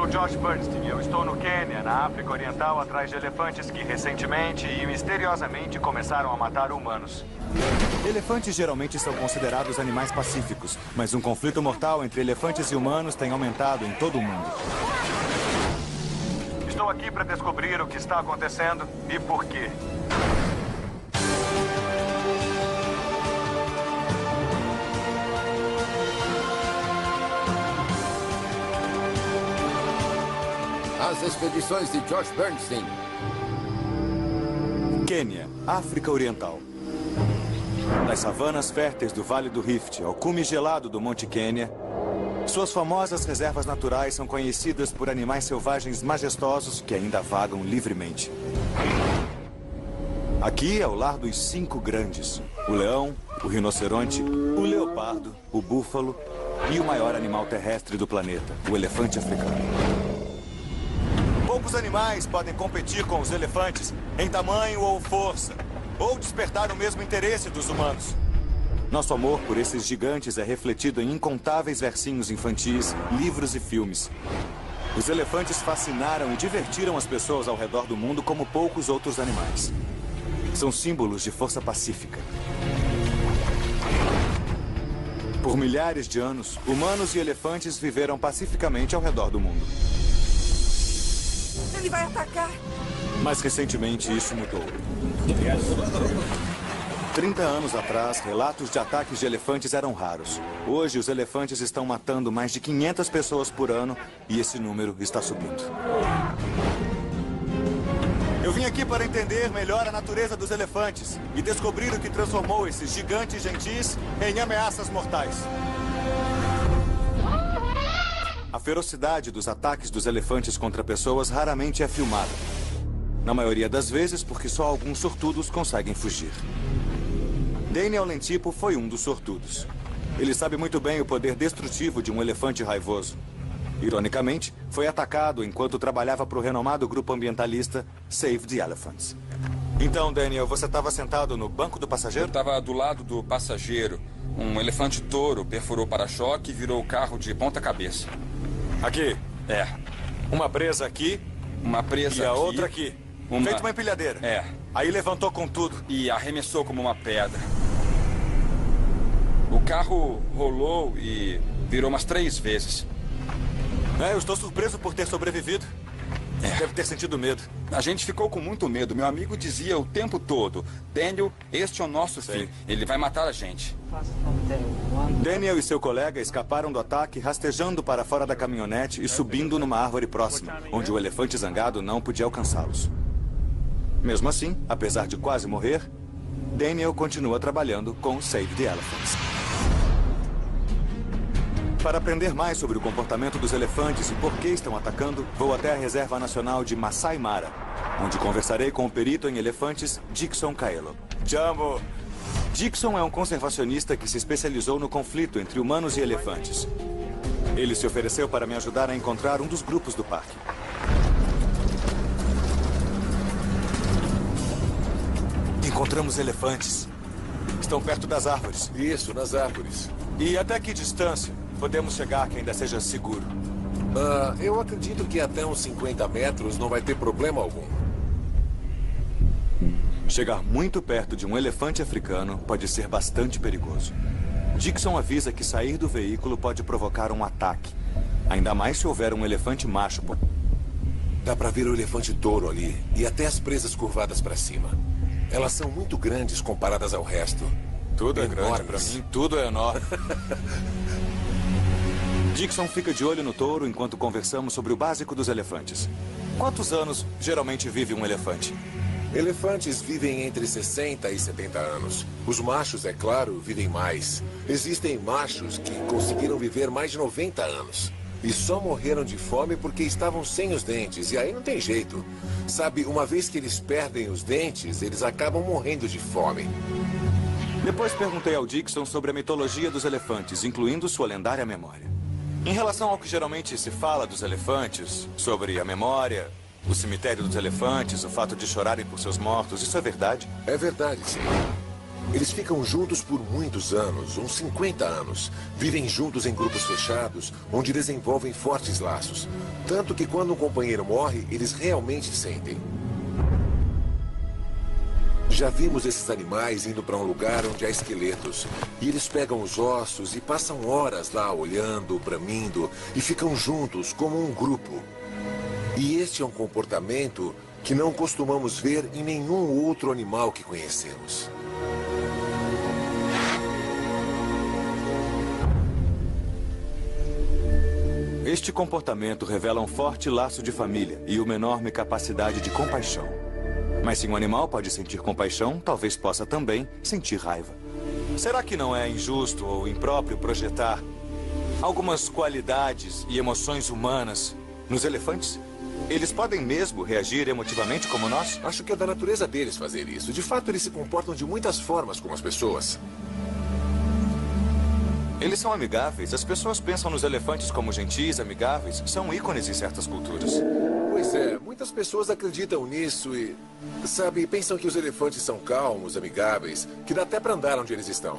sou Josh Bernstein. Eu estou no Quênia, na África Oriental, atrás de elefantes que recentemente e misteriosamente começaram a matar humanos. Elefantes geralmente são considerados animais pacíficos, mas um conflito mortal entre elefantes e humanos tem aumentado em todo o mundo. Estou aqui para descobrir o que está acontecendo e por quê. As expedições de Josh Bernstein. Quênia, África Oriental. Das savanas férteis do Vale do Rift ao cume gelado do Monte Quênia, suas famosas reservas naturais são conhecidas por animais selvagens majestosos que ainda vagam livremente. Aqui é o lar dos 5 grandes: o leão, o rinoceronte, o leopardo, o búfalo e o maior animal terrestre do planeta, o elefante africano. Poucos animais podem competir com os elefantes em tamanho ou força, ou despertar o mesmo interesse dos humanos. Nosso amor por esses gigantes é refletido em incontáveis versinhos infantis, livros e filmes. Os elefantes fascinaram e divertiram as pessoas ao redor do mundo como poucos outros animais. São símbolos de força pacífica. Por milhares de anos, humanos e elefantes viveram pacificamente ao redor do mundo. Ele vai atacar! Mas recentemente isso mudou. 30 anos atrás, relatos de ataques de elefantes eram raros. Hoje, os elefantes estão matando mais de 500 pessoas por ano e esse número está subindo. Eu vim aqui para entender melhor a natureza dos elefantes e descobrir o que transformou esses gigantes gentis em ameaças mortais. A ferocidade dos ataques dos elefantes contra pessoas raramente é filmada. Na maioria das vezes, porque só alguns sortudos conseguem fugir. Daniel Lentipo foi um dos sortudos. Ele sabe muito bem o poder destrutivo de um elefante raivoso. Ironicamente, foi atacado enquanto trabalhava para o renomado grupo ambientalista Save the Elephants. Então, Daniel, você estava sentado no banco do passageiro? Eu estava do lado do passageiro. Um elefante touro perfurou o para-choque e virou o carro de ponta cabeça. Aqui? É. Uma presa aqui. Uma presa e a aqui. outra aqui. Feito uma empilhadeira. É. Aí levantou com tudo. E arremessou como uma pedra. O carro rolou e virou umas 3 vezes. Eu estou surpreso por ter sobrevivido. Deve ter sentido medo. A gente ficou com muito medo. Meu amigo dizia o tempo todo: Daniel, este é o nosso fim. Ele vai matar a gente. Daniel e seu colega escaparam do ataque rastejando para fora da caminhonete e subindo numa árvore próxima, onde o elefante zangado não podia alcançá-los. Mesmo assim, apesar de quase morrer, Daniel continua trabalhando com Save the Elephants. Para aprender mais sobre o comportamento dos elefantes e por que estão atacando, vou até a Reserva Nacional de Masai Mara, onde conversarei com o perito em elefantes Dixon Kaelo. Jambo! Dixon é um conservacionista que se especializou no conflito entre humanos e elefantes. Ele se ofereceu para me ajudar a encontrar um dos grupos do parque. Encontramos elefantes. Estão perto das árvores. Isso, nas árvores. E até que distância podemos chegar que ainda seja seguro? Eu acredito que até uns 50 metros não vai ter problema algum. Chegar muito perto de um elefante africano pode ser bastante perigoso. Dixon avisa que sair do veículo pode provocar um ataque. Ainda mais se houver um elefante macho. Dá pra ver o elefante touro ali e até as presas curvadas pra cima. Elas são muito grandes comparadas ao resto. Tudo é grande pra mim, tudo é enorme. Dixon fica de olho no touro enquanto conversamos sobre o básico dos elefantes. Quantos anos geralmente vive um elefante? Elefantes vivem entre 60 e 70 anos. Os machos, é claro, vivem mais. Existem machos que conseguiram viver mais de 90 anos. E só morreram de fome porque estavam sem os dentes. E aí não tem jeito. Sabe, uma vez que eles perdem os dentes, eles acabam morrendo de fome. Depois perguntei ao Dixon sobre a mitologia dos elefantes, incluindo sua lendária memória. Em relação ao que geralmente se fala dos elefantes, sobre a memória, o cemitério dos elefantes, o fato de chorarem por seus mortos, isso é verdade? É verdade, sim. Eles ficam juntos por muitos anos, uns 50 anos. Vivem juntos em grupos fechados, onde desenvolvem fortes laços. Tanto que quando um companheiro morre, eles realmente sentem. Já vimos esses animais indo para um lugar onde há esqueletos. E eles pegam os ossos e passam horas lá olhando, bramindo, e ficam juntos como um grupo. E este é um comportamento que não costumamos ver em nenhum outro animal que conhecemos. Este comportamento revela um forte laço de família e uma enorme capacidade de compaixão. Mas se um animal pode sentir compaixão, talvez possa também sentir raiva. Será que não é injusto ou impróprio projetar algumas qualidades e emoções humanas nos elefantes? Eles podem mesmo reagir emotivamente como nós? Acho que é da natureza deles fazer isso. De fato, eles se comportam de muitas formas como as pessoas. Eles são amigáveis. As pessoas pensam nos elefantes como gentis, amigáveis. São ícones em certas culturas. Pois é, muitas pessoas acreditam nisso e, sabe, pensam que os elefantes são calmos, amigáveis, que dá até para andar onde eles estão.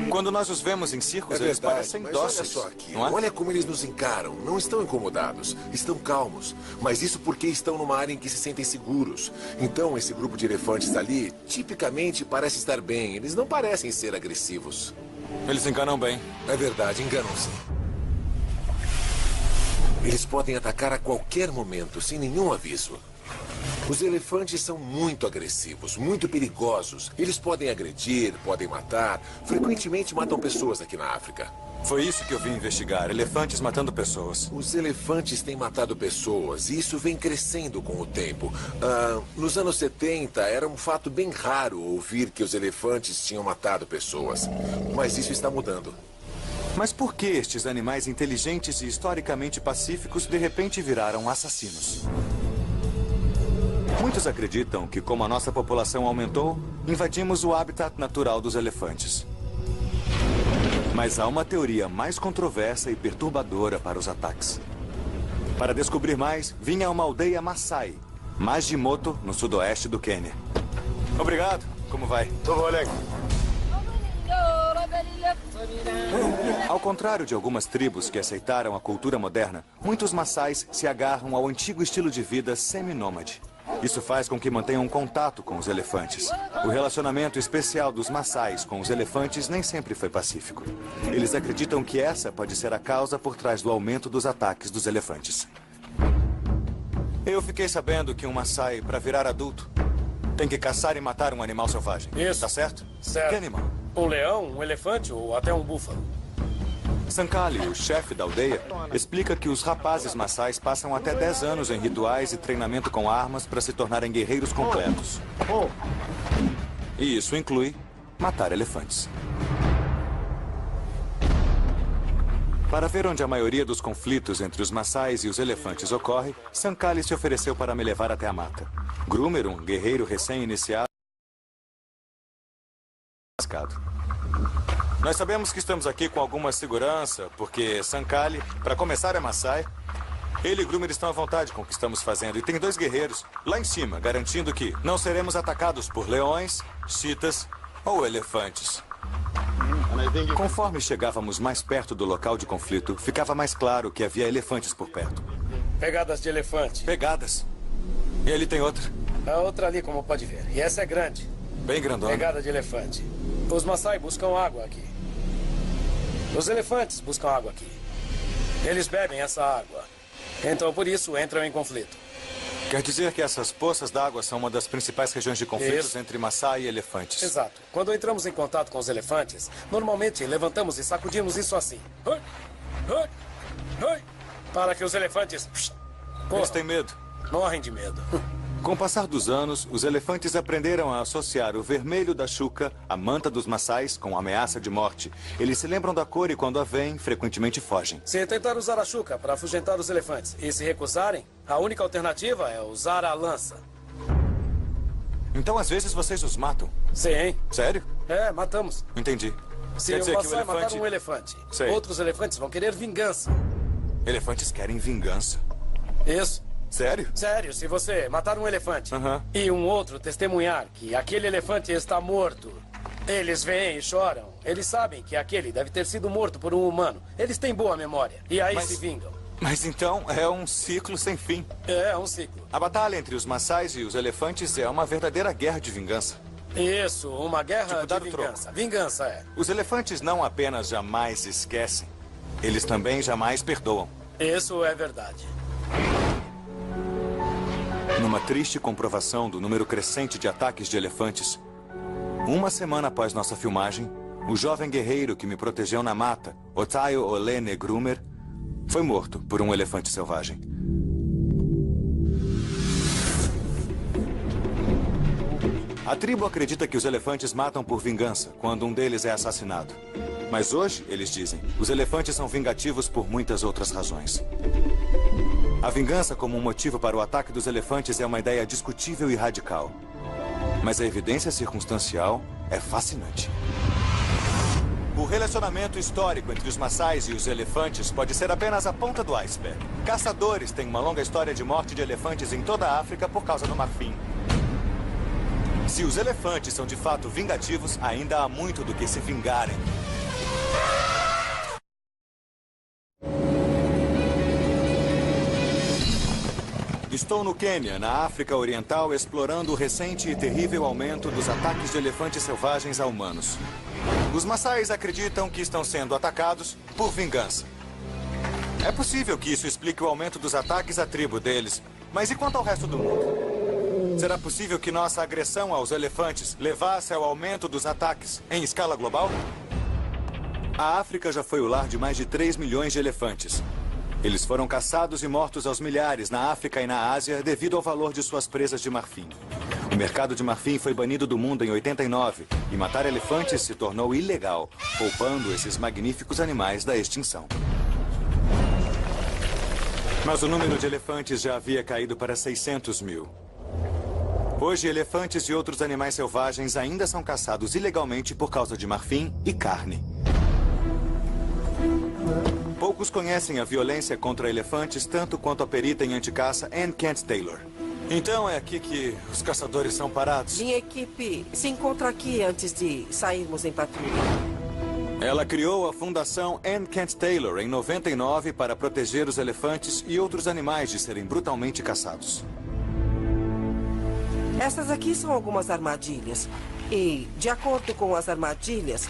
Quando nós os vemos em circos, eles parecem mas dóceis. olha só aqui, não é? olha como eles nos encaram. Não estão incomodados, estão calmos. Mas isso porque estão numa área em que se sentem seguros. Então, esse grupo de elefantes ali, tipicamente, parece estar bem. Eles não parecem ser agressivos. Eles enganam bem. É verdade, enganam-se. Eles podem atacar a qualquer momento, sem nenhum aviso. Os elefantes são muito agressivos, muito perigosos. Eles podem agredir, podem matar. Frequentemente matam pessoas aqui na África. Foi isso que eu vim investigar. Elefantes matando pessoas. Os elefantes têm matado pessoas e isso vem crescendo com o tempo. Nos anos 70, era um fato bem raro ouvir que os elefantes tinham matado pessoas. Mas isso está mudando. Mas por que estes animais inteligentes e historicamente pacíficos de repente viraram assassinos? Muitos acreditam que, como a nossa população aumentou, invadimos o habitat natural dos elefantes. Mas há uma teoria mais controversa e perturbadora para os ataques. Para descobrir mais, vim a uma aldeia Maasai, Majimoto, no sudoeste do Quênia. Obrigado. Como vai? Tô bom, Alex. Ao contrário de algumas tribos que aceitaram a cultura moderna, muitos Maasais se agarram ao antigo estilo de vida seminômade. Isso faz com que mantenham contato com os elefantes. O relacionamento especial dos Maasais com os elefantes nem sempre foi pacífico. Eles acreditam que essa pode ser a causa por trás do aumento dos ataques dos elefantes. Eu fiquei sabendo que um Maasai, para virar adulto, tem que caçar e matar um animal selvagem. Isso. Tá certo? Certo. Que animal? Um leão, um elefante ou até um búfalo. Sankali, o chefe da aldeia, explica que os rapazes maçais passam até 10 anos em rituais e treinamento com armas para se tornarem guerreiros completos. E isso inclui matar elefantes. Para ver onde a maioria dos conflitos entre os maçais e os elefantes ocorre, Sankali se ofereceu para me levar até a mata. Groomer, um guerreiro recém-iniciado, nós sabemos que estamos aqui com alguma segurança, porque Sankali, para começar, é Maasai. Ele e Groomer estão à vontade com o que estamos fazendo. E tem 2 guerreiros lá em cima, garantindo que não seremos atacados por leões, chitas ou elefantes. Conforme chegávamos mais perto do local de conflito, ficava mais claro que havia elefantes por perto. Pegadas de elefante. Pegadas. E ele tem outra. A outra ali, como pode ver. E essa é grande. Bem grandona. Pegada de elefante. Os Maasai buscam água aqui. Os elefantes buscam água aqui. Eles bebem essa água. Então, por isso, entram em conflito. Quer dizer que essas poças d'água são uma das principais regiões de conflitos Isso. entre Maasai e elefantes. Exato. Quando entramos em contato com os elefantes, normalmente levantamos e sacudimos isso assim. Oi, oi, oi, para que os elefantes Eles têm medo. morrem de medo. Com o passar dos anos, os elefantes aprenderam a associar o vermelho da chuca, a manta dos maçais, com a ameaça de morte. Eles se lembram da cor e, quando a veem, frequentemente fogem. Se tentar usar a chuca para afugentar os elefantes e se recusarem, a única alternativa é usar a lança. Então, às vezes, vocês os matam? Sim. Sério? É, matamos. Entendi. Se Quer o dizer que o Maasai matar elefante... um elefante, Sei. outros elefantes vão querer vingança. Elefantes querem vingança. Isso. Sério? Sério, se você matar um elefante Aham. e um outro testemunhar que aquele elefante está morto, Eles vêm e choram. Eles sabem que aquele deve ter sido morto por um humano. Eles têm boa memória. E aí se vingam. Mas então é um ciclo sem fim. É um ciclo. A batalha entre os Maasais e os elefantes é uma verdadeira guerra de vingança. Isso, uma guerra Tipo, dar de o troco. vingança. Vingança, é. Os elefantes não apenas jamais esquecem, eles também jamais perdoam. Isso é verdade. Numa triste comprovação do número crescente de ataques de elefantes, uma semana após nossa filmagem, o jovem guerreiro que me protegeu na mata, Otayo Ole Negrumer, foi morto por um elefante selvagem. A tribo acredita que os elefantes matam por vingança quando um deles é assassinado. Mas hoje, eles dizem, os elefantes são vingativos por muitas outras razões. A vingança como um motivo para o ataque dos elefantes é uma ideia discutível e radical. Mas a evidência circunstancial é fascinante. O relacionamento histórico entre os Maasais e os elefantes pode ser apenas a ponta do iceberg. Caçadores têm uma longa história de morte de elefantes em toda a África por causa do marfim. Se os elefantes são de fato vingativos, ainda há muito do que se vingarem. Estou no Quênia, na África Oriental, explorando o recente e terrível aumento dos ataques de elefantes selvagens a humanos. Os Maasais acreditam que estão sendo atacados por vingança. É possível que isso explique o aumento dos ataques à tribo deles, mas e quanto ao resto do mundo? Será possível que nossa agressão aos elefantes levasse ao aumento dos ataques em escala global? A África já foi o lar de mais de 3 milhões de elefantes. Eles foram caçados e mortos aos milhares na África e na Ásia devido ao valor de suas presas de marfim. O mercado de marfim foi banido do mundo em 89 e matar elefantes se tornou ilegal, poupando esses magníficos animais da extinção. Mas o número de elefantes já havia caído para 600 mil. Hoje, elefantes e outros animais selvagens ainda são caçados ilegalmente por causa de marfim e carne. Poucos conhecem a violência contra elefantes tanto quanto a perita em anticaça Ann Kent Taylor. Então é aqui que os caçadores são parados? Minha equipe se encontra aqui antes de sairmos em patrulha. Ela criou a Fundação Ann Kent Taylor em 99 para proteger os elefantes e outros animais de serem brutalmente caçados. Essas aqui são algumas armadilhas. E, de acordo com as armadilhas,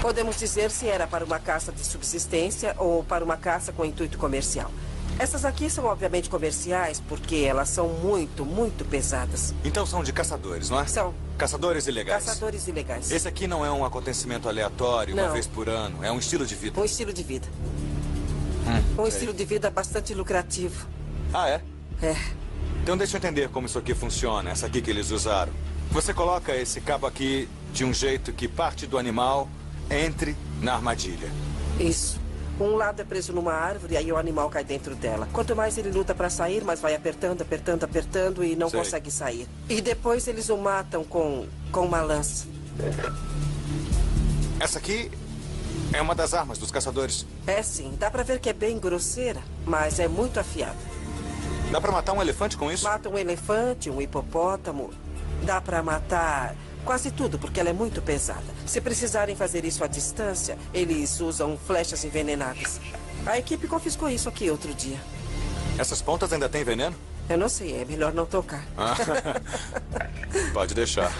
podemos dizer se era para uma caça de subsistência ou para uma caça com intuito comercial. Essas aqui são obviamente comerciais porque elas são muito pesadas. Então são de caçadores, não é? São. Caçadores ilegais. Caçadores ilegais. Esse aqui não é um acontecimento aleatório, uma Não. vez por ano. É um estilo de vida. Um estilo de vida. Um estilo de vida bastante lucrativo. Ah, é? É. Então deixa eu entender como isso aqui funciona, essa aqui que eles usaram. Você coloca esse cabo aqui de um jeito que parte do animal entre na armadilha. Isso. Um lado é preso numa árvore e aí o animal cai dentro dela. Quanto mais ele luta para sair, mais vai apertando e não Sei. consegue sair. E depois eles o matam com uma lança. Essa aqui é uma das armas dos caçadores. É sim, dá pra ver que é bem grosseira, mas é muito afiada. Dá pra matar um elefante com isso? Mata um elefante, um hipopótamo. Dá pra matar quase tudo, porque ela é muito pesada. Se precisarem fazer isso à distância, eles usam flechas envenenadas. A equipe confiscou isso aqui outro dia. Essas pontas ainda têm veneno? Eu não sei, é melhor não tocar. Pode deixar.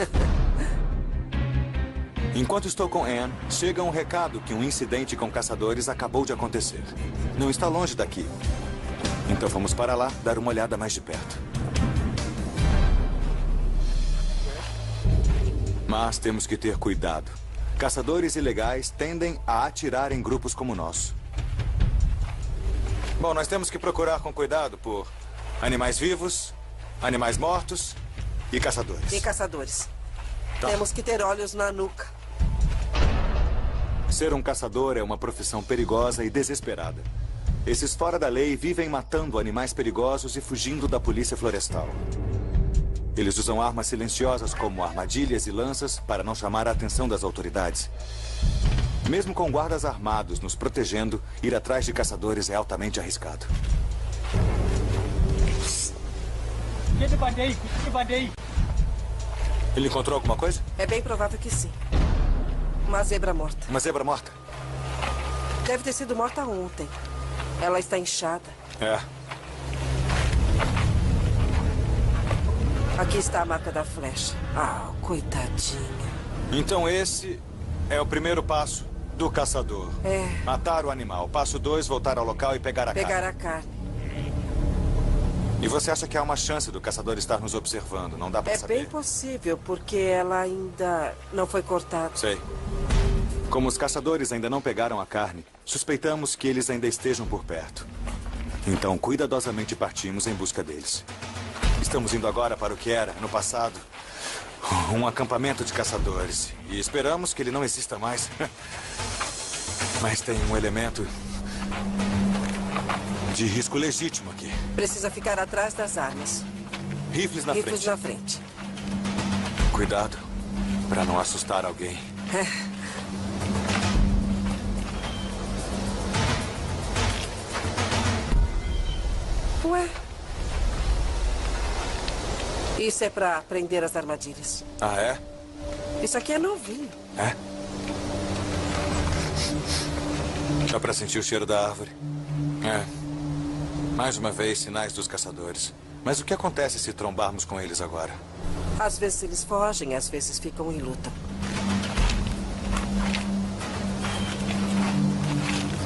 Enquanto estou com Ann, chega um recado que um incidente com caçadores acabou de acontecer. Não está longe daqui. Então vamos para lá dar uma olhada mais de perto. Mas temos que ter cuidado. Caçadores ilegais tendem a atirar em grupos como o nosso. Bom, nós temos que procurar com cuidado por animais vivos, animais mortos e caçadores. E caçadores. Tá. Temos que ter olhos na nuca. Ser um caçador é uma profissão perigosa e desesperada. Esses fora da lei vivem matando animais perigosos e fugindo da polícia florestal. Eles usam armas silenciosas como armadilhas e lanças para não chamar a atenção das autoridades. Mesmo com guardas armados nos protegendo, ir atrás de caçadores é altamente arriscado. Ele encontrou alguma coisa? É bem provável que sim. Uma zebra morta. Uma zebra morta? Deve ter sido morta ontem. Ela está inchada. É. Aqui está a marca da flecha. Ah, coitadinha. Então esse é o primeiro passo do caçador. É. Matar o animal. Passo 2, voltar ao local e pegar a carne. Pegar a carne. E você acha que há uma chance do caçador estar nos observando? Não dá pra saber. É bem possível, porque ela ainda não foi cortada. Sei. Como os caçadores ainda não pegaram a carne, suspeitamos que eles ainda estejam por perto. Então, cuidadosamente partimos em busca deles. Estamos indo agora para o que era, no passado, um acampamento de caçadores. E esperamos que ele não exista mais. Mas tem um elemento de risco legítimo aqui. Precisa ficar atrás das armas. Rifles na Rifles frente. na frente. Cuidado, para não assustar alguém. Ué? Isso é para prender as armadilhas. Ah, é? Isso aqui é novinho. É? Dá pra sentir o cheiro da árvore. É. Mais uma vez, sinais dos caçadores. Mas o que acontece se trombarmos com eles agora? Às vezes eles fogem, às vezes ficam em luta.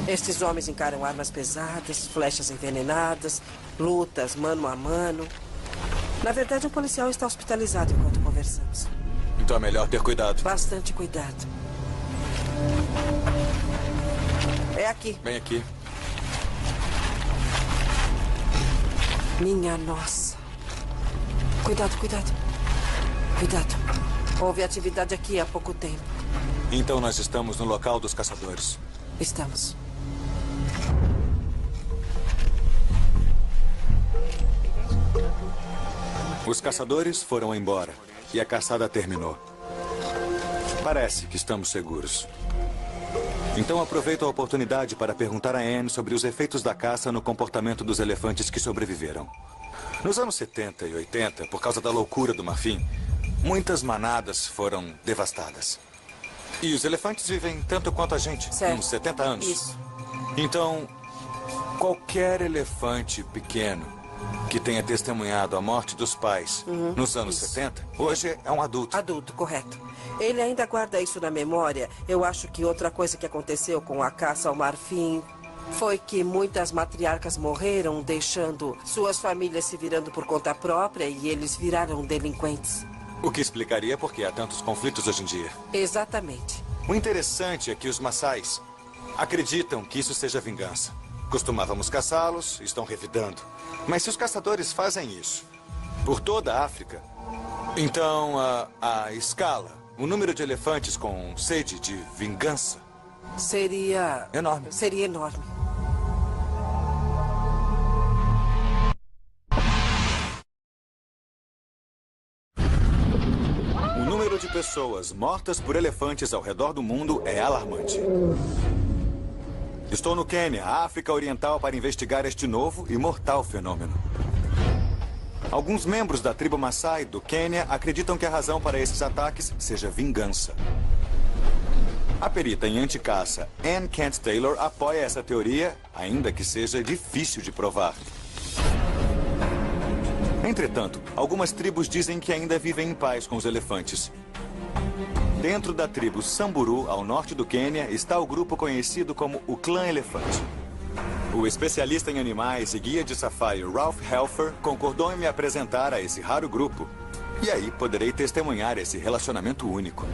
Estes homens encaram armas pesadas, flechas envenenadas, lutas mano a mano. Na verdade, um policial está hospitalizado enquanto conversamos. Então é melhor ter cuidado. Bastante cuidado. É aqui. Bem aqui. Minha nossa. Cuidado, cuidado. Cuidado. Houve atividade aqui há pouco tempo. Então nós estamos no local dos caçadores. Estamos. Os caçadores foram embora e a caçada terminou. Parece que estamos seguros. Então aproveito a oportunidade para perguntar a Anne sobre os efeitos da caça no comportamento dos elefantes que sobreviveram. Nos anos 70 e 80, por causa da loucura do marfim, muitas manadas foram devastadas. E os elefantes vivem tanto quanto a gente, Certo. uns 70 anos. Isso. Então, qualquer elefante pequeno que tenha testemunhado a morte dos pais nos anos 70, hoje é um adulto. Adulto, correto. Ele ainda guarda isso na memória. Eu acho que outra coisa que aconteceu com a caça ao marfim foi que muitas matriarcas morreram, deixando suas famílias se virando por conta própria e eles viraram delinquentes. O que explicaria por que há tantos conflitos hoje em dia. Exatamente. O interessante é que os Maçais acreditam que isso seja vingança. Costumávamos caçá-los, estão revidando. Mas se os caçadores fazem isso por toda a África, então a escala, o número de elefantes com sede de vingança Seria enorme. Seria enorme. O número de pessoas mortas por elefantes ao redor do mundo é alarmante. Estou no Quênia, África Oriental, para investigar este novo e mortal fenômeno. Alguns membros da tribo Maçai do Quênia acreditam que a razão para esses ataques seja vingança. A perita em anticaça Anne Kent Taylor apoia essa teoria, ainda que seja difícil de provar. Entretanto, algumas tribos dizem que ainda vivem em paz com os elefantes. Dentro da tribo Samburu, ao norte do Quênia, está o grupo conhecido como o Clã Elefante. O especialista em animais e guia de safari Ralph Helfer concordou em me apresentar a esse raro grupo. E aí poderei testemunhar esse relacionamento único.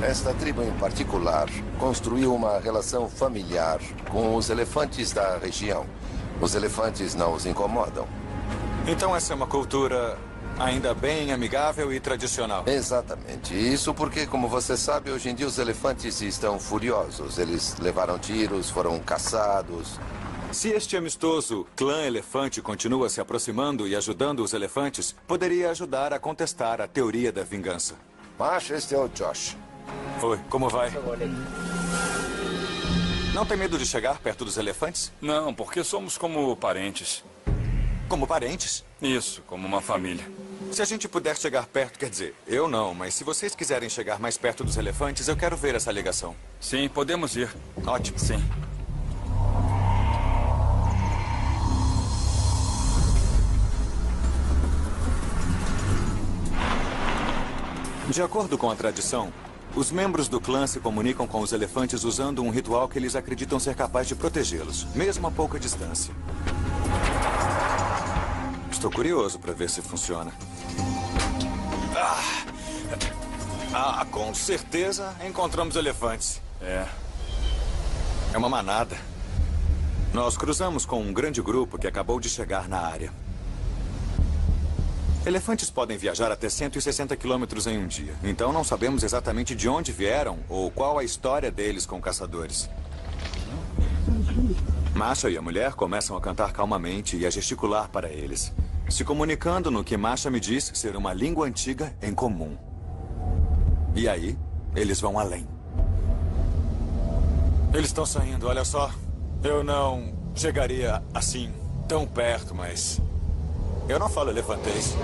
Esta tribo em particular construiu uma relação familiar com os elefantes da região. Os elefantes não os incomodam. Então essa é uma cultura ainda bem amigável e tradicional. Exatamente. Isso porque, como você sabe, hoje em dia os elefantes estão furiosos. Eles levaram tiros, foram caçados. Se este amistoso clã elefante continua se aproximando e ajudando os elefantes, poderia ajudar a contestar a teoria da vingança. Macho, este é o Josh. Oi, como vai? Não tem medo de chegar perto dos elefantes? Não, porque somos como parentes. Como parentes? Isso, como uma família. Se a gente puder chegar perto, quer dizer, eu não, mas se vocês quiserem chegar mais perto dos elefantes, eu quero ver essa ligação. Sim, podemos ir. Ótimo. Sim. De acordo com a tradição, os membros do clã se comunicam com os elefantes usando um ritual que eles acreditam ser capaz de protegê-los, mesmo a pouca distância. Estou curioso para ver se funciona. Com certeza encontramos elefantes. É uma manada. Nós cruzamos com um grande grupo que acabou de chegar na área. Elefantes podem viajar até 160 quilômetros em um dia. Então não sabemos exatamente de onde vieram ou qual a história deles com caçadores. Masha e a mulher começam a cantar calmamente e a gesticular para eles, se comunicando no que Masha me diz ser uma língua antiga em comum. E aí, eles vão além. Eles estão saindo, olha só. Eu não chegaria assim, tão perto, mas... eu não falo elefantês.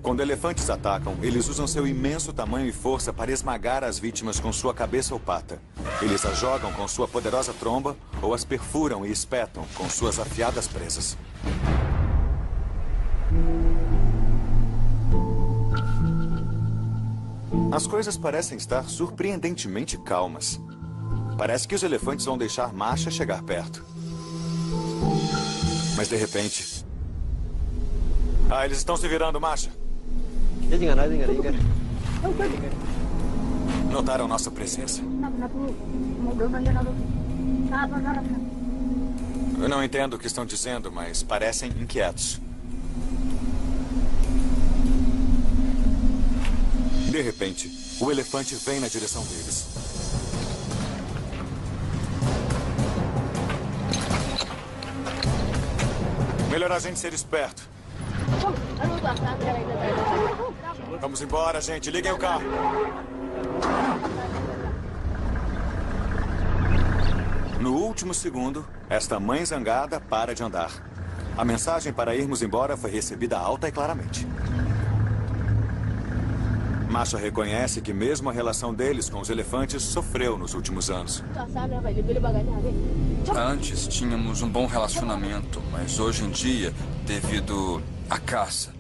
Quando elefantes atacam, eles usam seu imenso tamanho e força para esmagar as vítimas com sua cabeça ou pata. Eles as jogam com sua poderosa tromba ou as perfuram e espetam com suas afiadas presas. As coisas parecem estar surpreendentemente calmas. Parece que os elefantes vão deixar Masha chegar perto. Mas de repente... eles estão se virando, Masha. Notaram nossa presença. Eu não entendo o que estão dizendo, mas parecem inquietos. De repente, o elefante vem na direção deles. Melhor a gente ser esperto. Vamos embora, gente. Liguem o carro. No último segundo, esta mãe zangada para de andar. A mensagem para irmos embora foi recebida alta e claramente. Masha reconhece que mesmo a relação deles com os elefantes sofreu nos últimos anos. Antes tínhamos um bom relacionamento, mas hoje em dia, devido à caça,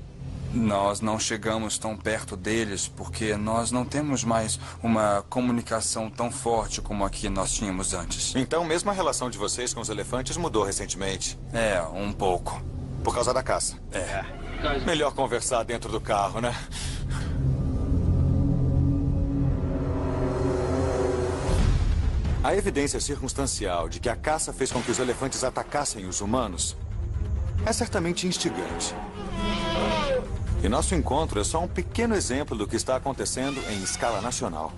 nós não chegamos tão perto deles porque nós não temos mais uma comunicação tão forte como a que nós tínhamos antes. Então, mesmo a relação de vocês com os elefantes mudou recentemente? Um pouco. Por causa da caça? Melhor conversar dentro do carro, né? A evidência circunstancial de que a caça fez com que os elefantes atacassem os humanos é certamente instigante. E nosso encontro é só um pequeno exemplo do que está acontecendo em escala nacional.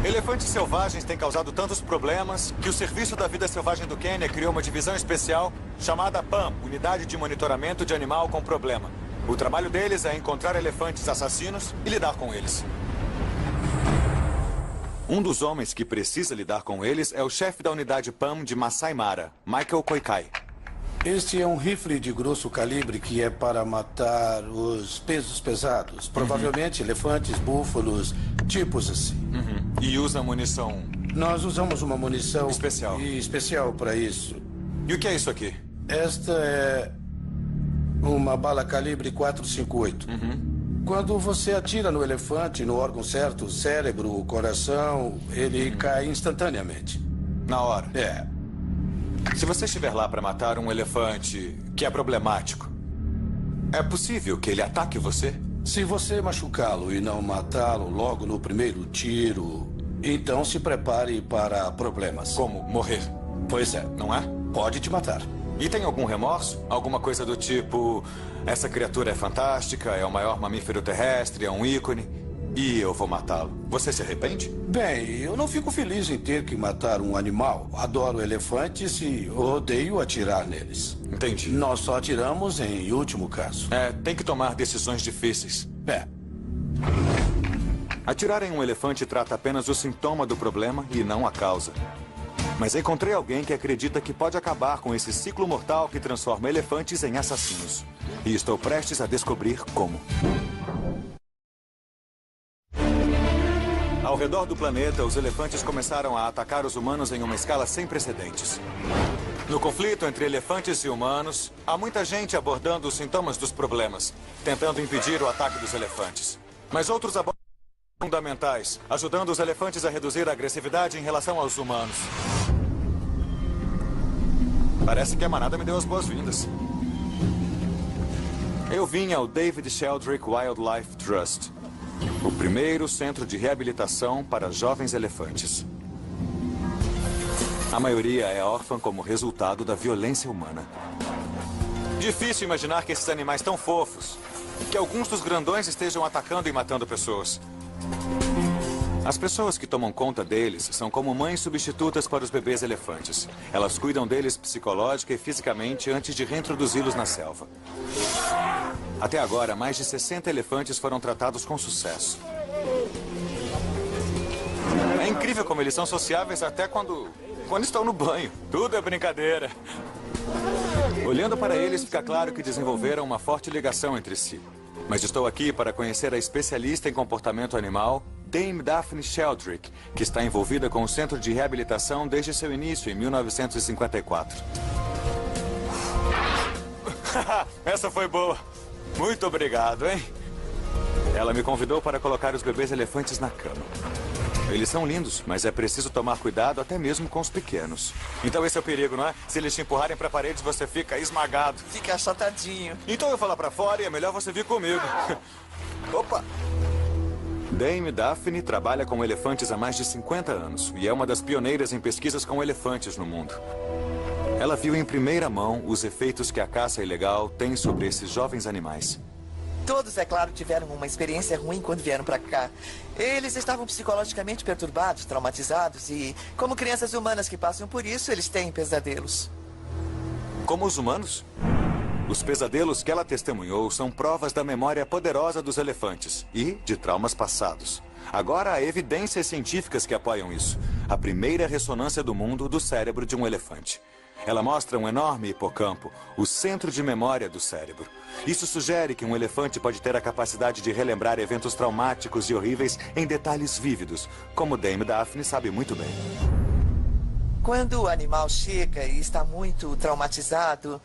Elefantes selvagens têm causado tantos problemas que o Serviço da Vida Selvagem do Quênia criou uma divisão especial chamada PAM, Unidade de Monitoramento de Animal com Problema. O trabalho deles é encontrar elefantes assassinos e lidar com eles. Um dos homens que precisa lidar com eles é o chefe da unidade PAM de Masai Mara, Michael Koikai. Este é um rifle de grosso calibre que é para matar os pesos pesados. Provavelmente elefantes, búfalos, tipos assim. E usa munição... Nós usamos uma munição... especial para isso. E o que é isso aqui? Esta é uma bala calibre 458. Quando você atira no elefante, no órgão certo, o cérebro, o coração, ele cai instantaneamente. Na hora? É. Se você estiver lá para matar um elefante que é problemático, é possível que ele ataque você? Se você machucá-lo e não matá-lo logo no primeiro tiro, então se prepare para problemas. Como morrer? Pois é. Não é? Pode te matar. E tem algum remorso? Alguma coisa do tipo... essa criatura é fantástica, é o maior mamífero terrestre, é um ícone... e eu vou matá-lo. Você se arrepende? Bem, eu não fico feliz em ter que matar um animal. Adoro elefantes e odeio atirar neles. Entendi. Nós só atiramos em último caso. Tem que tomar decisões difíceis. Atirar em um elefante trata apenas o sintoma do problema e não a causa. Mas encontrei alguém que acredita que pode acabar com esse ciclo mortal que transforma elefantes em assassinos. E estou prestes a descobrir como. Ao redor do planeta, os elefantes começaram a atacar os humanos em uma escala sem precedentes. No conflito entre elefantes e humanos, há muita gente abordando os sintomas dos problemas, tentando impedir o ataque dos elefantes. Mas outros abordam fundamentais, ajudando os elefantes a reduzir a agressividade em relação aos humanos. Parece que a manada me deu as boas-vindas. Eu vim ao David Sheldrick Wildlife Trust, o primeiro centro de reabilitação para jovens elefantes. A maioria é órfã como resultado da violência humana. Difícil imaginar que esses animais tão fofos, que alguns dos grandões estejam atacando e matando pessoas. As pessoas que tomam conta deles são como mães substitutas para os bebês elefantes. Elas cuidam deles psicológica e fisicamente antes de reintroduzi-los na selva. Até agora, mais de 60 elefantes foram tratados com sucesso. É incrível como eles são sociáveis até quando estão no banho. Tudo é brincadeira. Olhando para eles, fica claro que desenvolveram uma forte ligação entre si. Mas estou aqui para conhecer a especialista em comportamento animal, Dame Daphne Sheldrick, que está envolvida com o centro de reabilitação desde seu início, em 1954. Essa foi boa. Muito obrigado, hein? Ela me convidou para colocar os bebês elefantes na cama. Eles são lindos, mas é preciso tomar cuidado até mesmo com os pequenos. Então esse é o perigo, não é? Se eles te empurrarem para a parede, você fica esmagado. Fica achatadinho. Então eu vou lá para fora e é melhor você vir comigo. Opa! Dame Daphne trabalha com elefantes há mais de 50 anos e é uma das pioneiras em pesquisas com elefantes no mundo. Ela viu em primeira mão os efeitos que a caça ilegal tem sobre esses jovens animais. Todos, é claro, tiveram uma experiência ruim quando vieram pra cá. Eles estavam psicologicamente perturbados, traumatizados e, como crianças humanas que passam por isso, eles têm pesadelos. Como os humanos? Os pesadelos que ela testemunhou são provas da memória poderosa dos elefantes e de traumas passados. Agora há evidências científicas que apoiam isso. A primeira ressonância do mundo do cérebro de um elefante. Ela mostra um enorme hipocampo, o centro de memória do cérebro. Isso sugere que um elefante pode ter a capacidade de relembrar eventos traumáticos e horríveis em detalhes vívidos, como Dame Daphne sabe muito bem. Quando o animal chega e está muito traumatizado,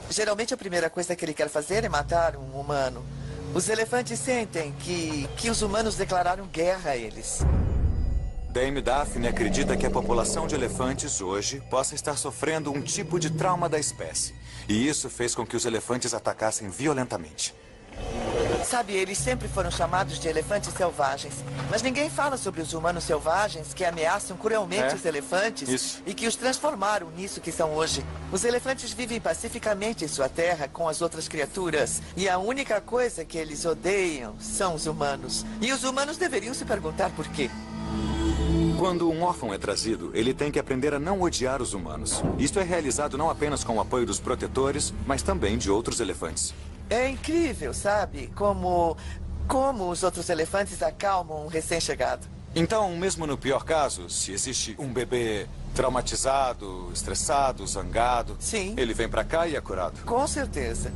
geralmente a primeira coisa que ele quer fazer é matar um humano. Os elefantes sentem que os humanos declararam guerra a eles. Dame Daphne acredita que a população de elefantes hoje possa estar sofrendo um tipo de trauma da espécie. E isso fez com que os elefantes atacassem violentamente. Sabe, eles sempre foram chamados de elefantes selvagens. Mas ninguém fala sobre os humanos selvagens que ameaçam cruelmente os elefantes e que os transformaram nisso que são hoje. Os elefantes vivem pacificamente em sua terra com as outras criaturas. E a única coisa que eles odeiam são os humanos. E os humanos deveriam se perguntar por quê. Quando um órfão é trazido, ele tem que aprender a não odiar os humanos. Isto é realizado não apenas com o apoio dos protetores, mas também de outros elefantes. É incrível, sabe? Como os outros elefantes acalmam um recém-chegado. Então, mesmo no pior caso, se existe um bebê traumatizado, estressado, zangado... Sim. Ele vem pra cá e é curado. Com certeza.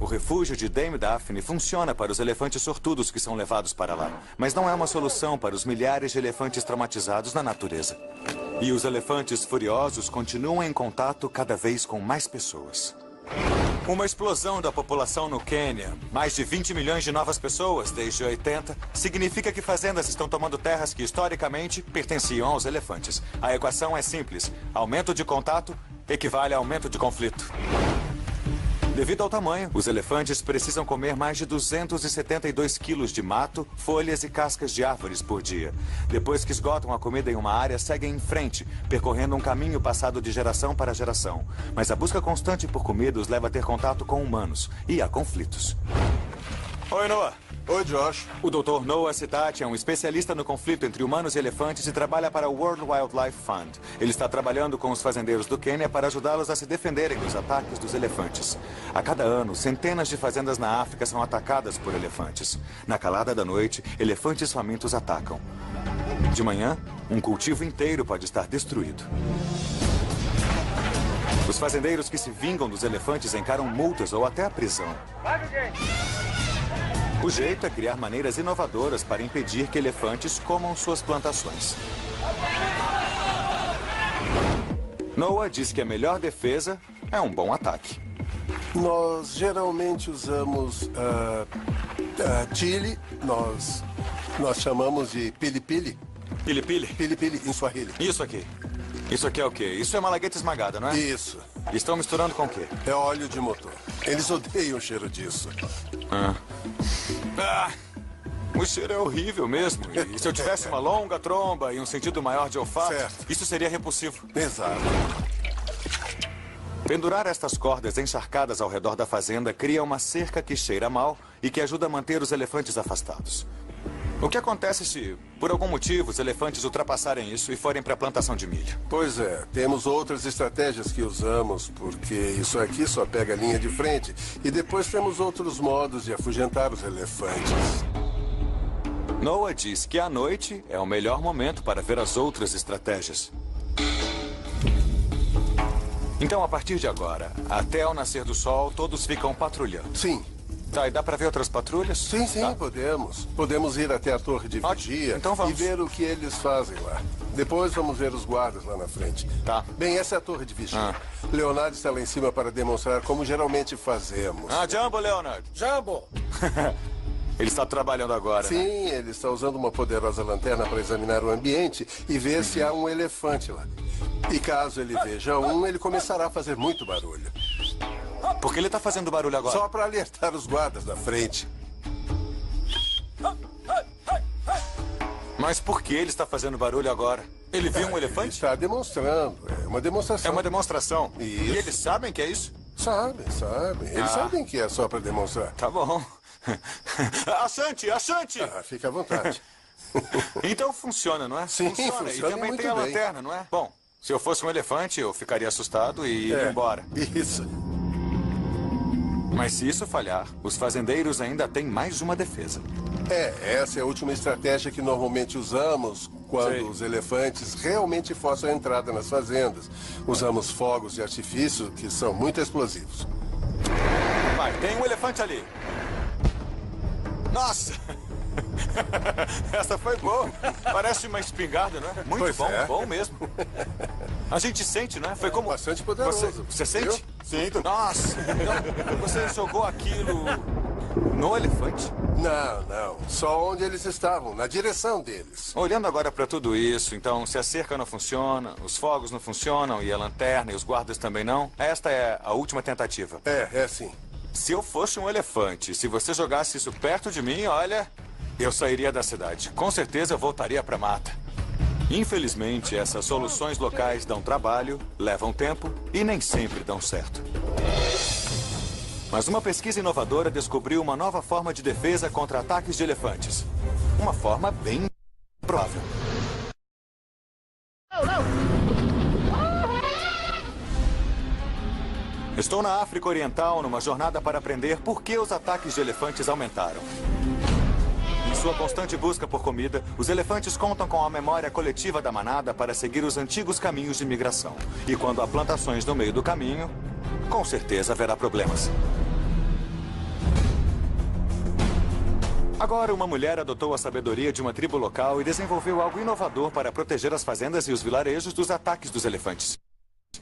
O refúgio de Dame Daphne funciona para os elefantes sortudos que são levados para lá. Mas não é uma solução para os milhares de elefantes traumatizados na natureza. E os elefantes furiosos continuam em contato cada vez com mais pessoas. Uma explosão da população no Quênia, mais de 20 milhões de novas pessoas desde 80, significa que fazendas estão tomando terras que historicamente pertenciam aos elefantes. A equação é simples. Aumento de contato equivale a aumento de conflito. Devido ao tamanho, os elefantes precisam comer mais de 272 quilos de mato, folhas e cascas de árvores por dia. Depois que esgotam a comida em uma área, seguem em frente, percorrendo um caminho passado de geração para geração. Mas a busca constante por comida os leva a ter contato com humanos e a conflitos. Oi, Noah. Oi, Josh. O Dr. Noah Citati é um especialista no conflito entre humanos e elefantes e trabalha para o World Wildlife Fund. Ele está trabalhando com os fazendeiros do Quênia para ajudá-los a se defenderem dos ataques dos elefantes. A cada ano, centenas de fazendas na África são atacadas por elefantes. Na calada da noite, elefantes famintos atacam. De manhã, um cultivo inteiro pode estar destruído. Os fazendeiros que se vingam dos elefantes encaram multas ou até a prisão. O jeito é criar maneiras inovadoras para impedir que elefantes comam suas plantações. Noah diz que a melhor defesa é um bom ataque. Nós geralmente usamos chile, nós chamamos de pili-pili. Pili-pili? Pili-pili, em Swahili. Isso aqui. Isso aqui é o quê? Isso é malagueta esmagada, não é? Isso. Estão misturando com o quê? É óleo de motor. Eles odeiam o cheiro disso. O cheiro é horrível mesmo. E se eu tivesse uma longa tromba e um sentido maior de olfato, isso seria repulsivo. Exato. Pendurar estas cordas encharcadas ao redor da fazenda cria uma cerca que cheira mal e que ajuda a manter os elefantes afastados. O que acontece se, por algum motivo, os elefantes ultrapassarem isso e forem para a plantação de milho? Pois é, temos outras estratégias que usamos, porque isso aqui só pega a linha de frente. E depois temos outros modos de afugentar os elefantes. Noah diz que à noite é o melhor momento para ver as outras estratégias. Então, a partir de agora, até ao nascer do sol, todos ficam patrulhando. Sim. Tá, e dá pra ver outras patrulhas? Sim, tá. podemos. Podemos ir até a torre de vigia então vamos. E ver o que eles fazem lá. Depois vamos ver os guardas lá na frente. Tá. Bem, essa é a torre de vigia. Leonardo está lá em cima para demonstrar como geralmente fazemos. Jumbo, Leonard. Jumbo! Ele está trabalhando agora, Sim, né? ele está usando uma poderosa lanterna para examinar o ambiente e ver se há um elefante lá. E caso ele veja um, ele começará a fazer muito barulho. Por que ele está fazendo barulho agora? Só para alertar os guardas da frente. Mas por que ele está fazendo barulho agora? Ele viu um elefante? Ele está demonstrando. É uma demonstração. É uma demonstração? Isso. E eles sabem que é isso? Sabem. Eles sabem que é só para demonstrar. Tá bom. Achante! Fica à vontade. Então funciona, não é? Sim, funciona. E também muito tem a bem. lanterna, não é? Bom, se eu fosse um elefante, eu ficaria assustado e iria embora. Isso. Mas se isso falhar, os fazendeiros ainda têm mais uma defesa. Essa é a última estratégia que normalmente usamos quando os elefantes realmente forçam a entrada nas fazendas. Usamos fogos de artifício que são muito explosivos. Vai, tem um elefante ali. Nossa! Essa foi boa. Parece uma espingarda, não é? Muito Pois bom, é. bom mesmo. A gente sente, não é? Foi como... Bastante poderoso. Você sente? Viu? Sinto. Nossa! Então, você jogou aquilo no elefante? Não. Só onde eles estavam, na direção deles. Olhando agora para tudo isso, então, se a cerca não funciona, os fogos não funcionam e a lanterna e os guardas também não, esta é a última tentativa. É sim. Se eu fosse um elefante, se você jogasse isso perto de mim, olha, eu sairia da cidade. Com certeza eu voltaria para a mata. Infelizmente, essas soluções locais dão trabalho, levam tempo e nem sempre dão certo. Mas uma pesquisa inovadora descobriu uma nova forma de defesa contra ataques de elefantes. Uma forma bem provável. Estou na África Oriental numa jornada para aprender por que os ataques de elefantes aumentaram. Em sua constante busca por comida, os elefantes contam com a memória coletiva da manada para seguir os antigos caminhos de migração. E quando há plantações no meio do caminho, com certeza haverá problemas. Agora, uma mulher adotou a sabedoria de uma tribo local e desenvolveu algo inovador para proteger as fazendas e os vilarejos dos ataques dos elefantes.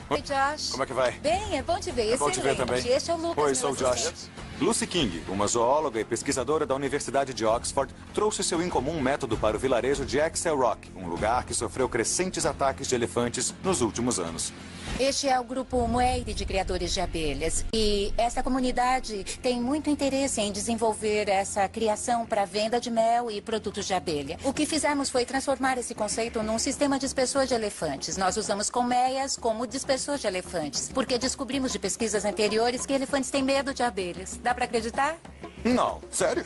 Oi, Josh. Como é que vai? Bem, é bom te ver. É bom te ver também. Este é o Lucas. Oi, sou o Josh. Lucy King, uma zoóloga e pesquisadora da Universidade de Oxford, trouxe seu incomum método para o vilarejo de Axel Rock, um lugar que sofreu crescentes ataques de elefantes nos últimos anos. Este é o grupo Moeire de criadores de abelhas. E essa comunidade tem muito interesse em desenvolver essa criação para venda de mel e produtos de abelha. O que fizemos foi transformar esse conceito num sistema dispersor de elefantes. Nós usamos colmeias como dispersor de elefantes, porque descobrimos de pesquisas anteriores que elefantes têm medo de abelhas. Dá para acreditar? Não, sério?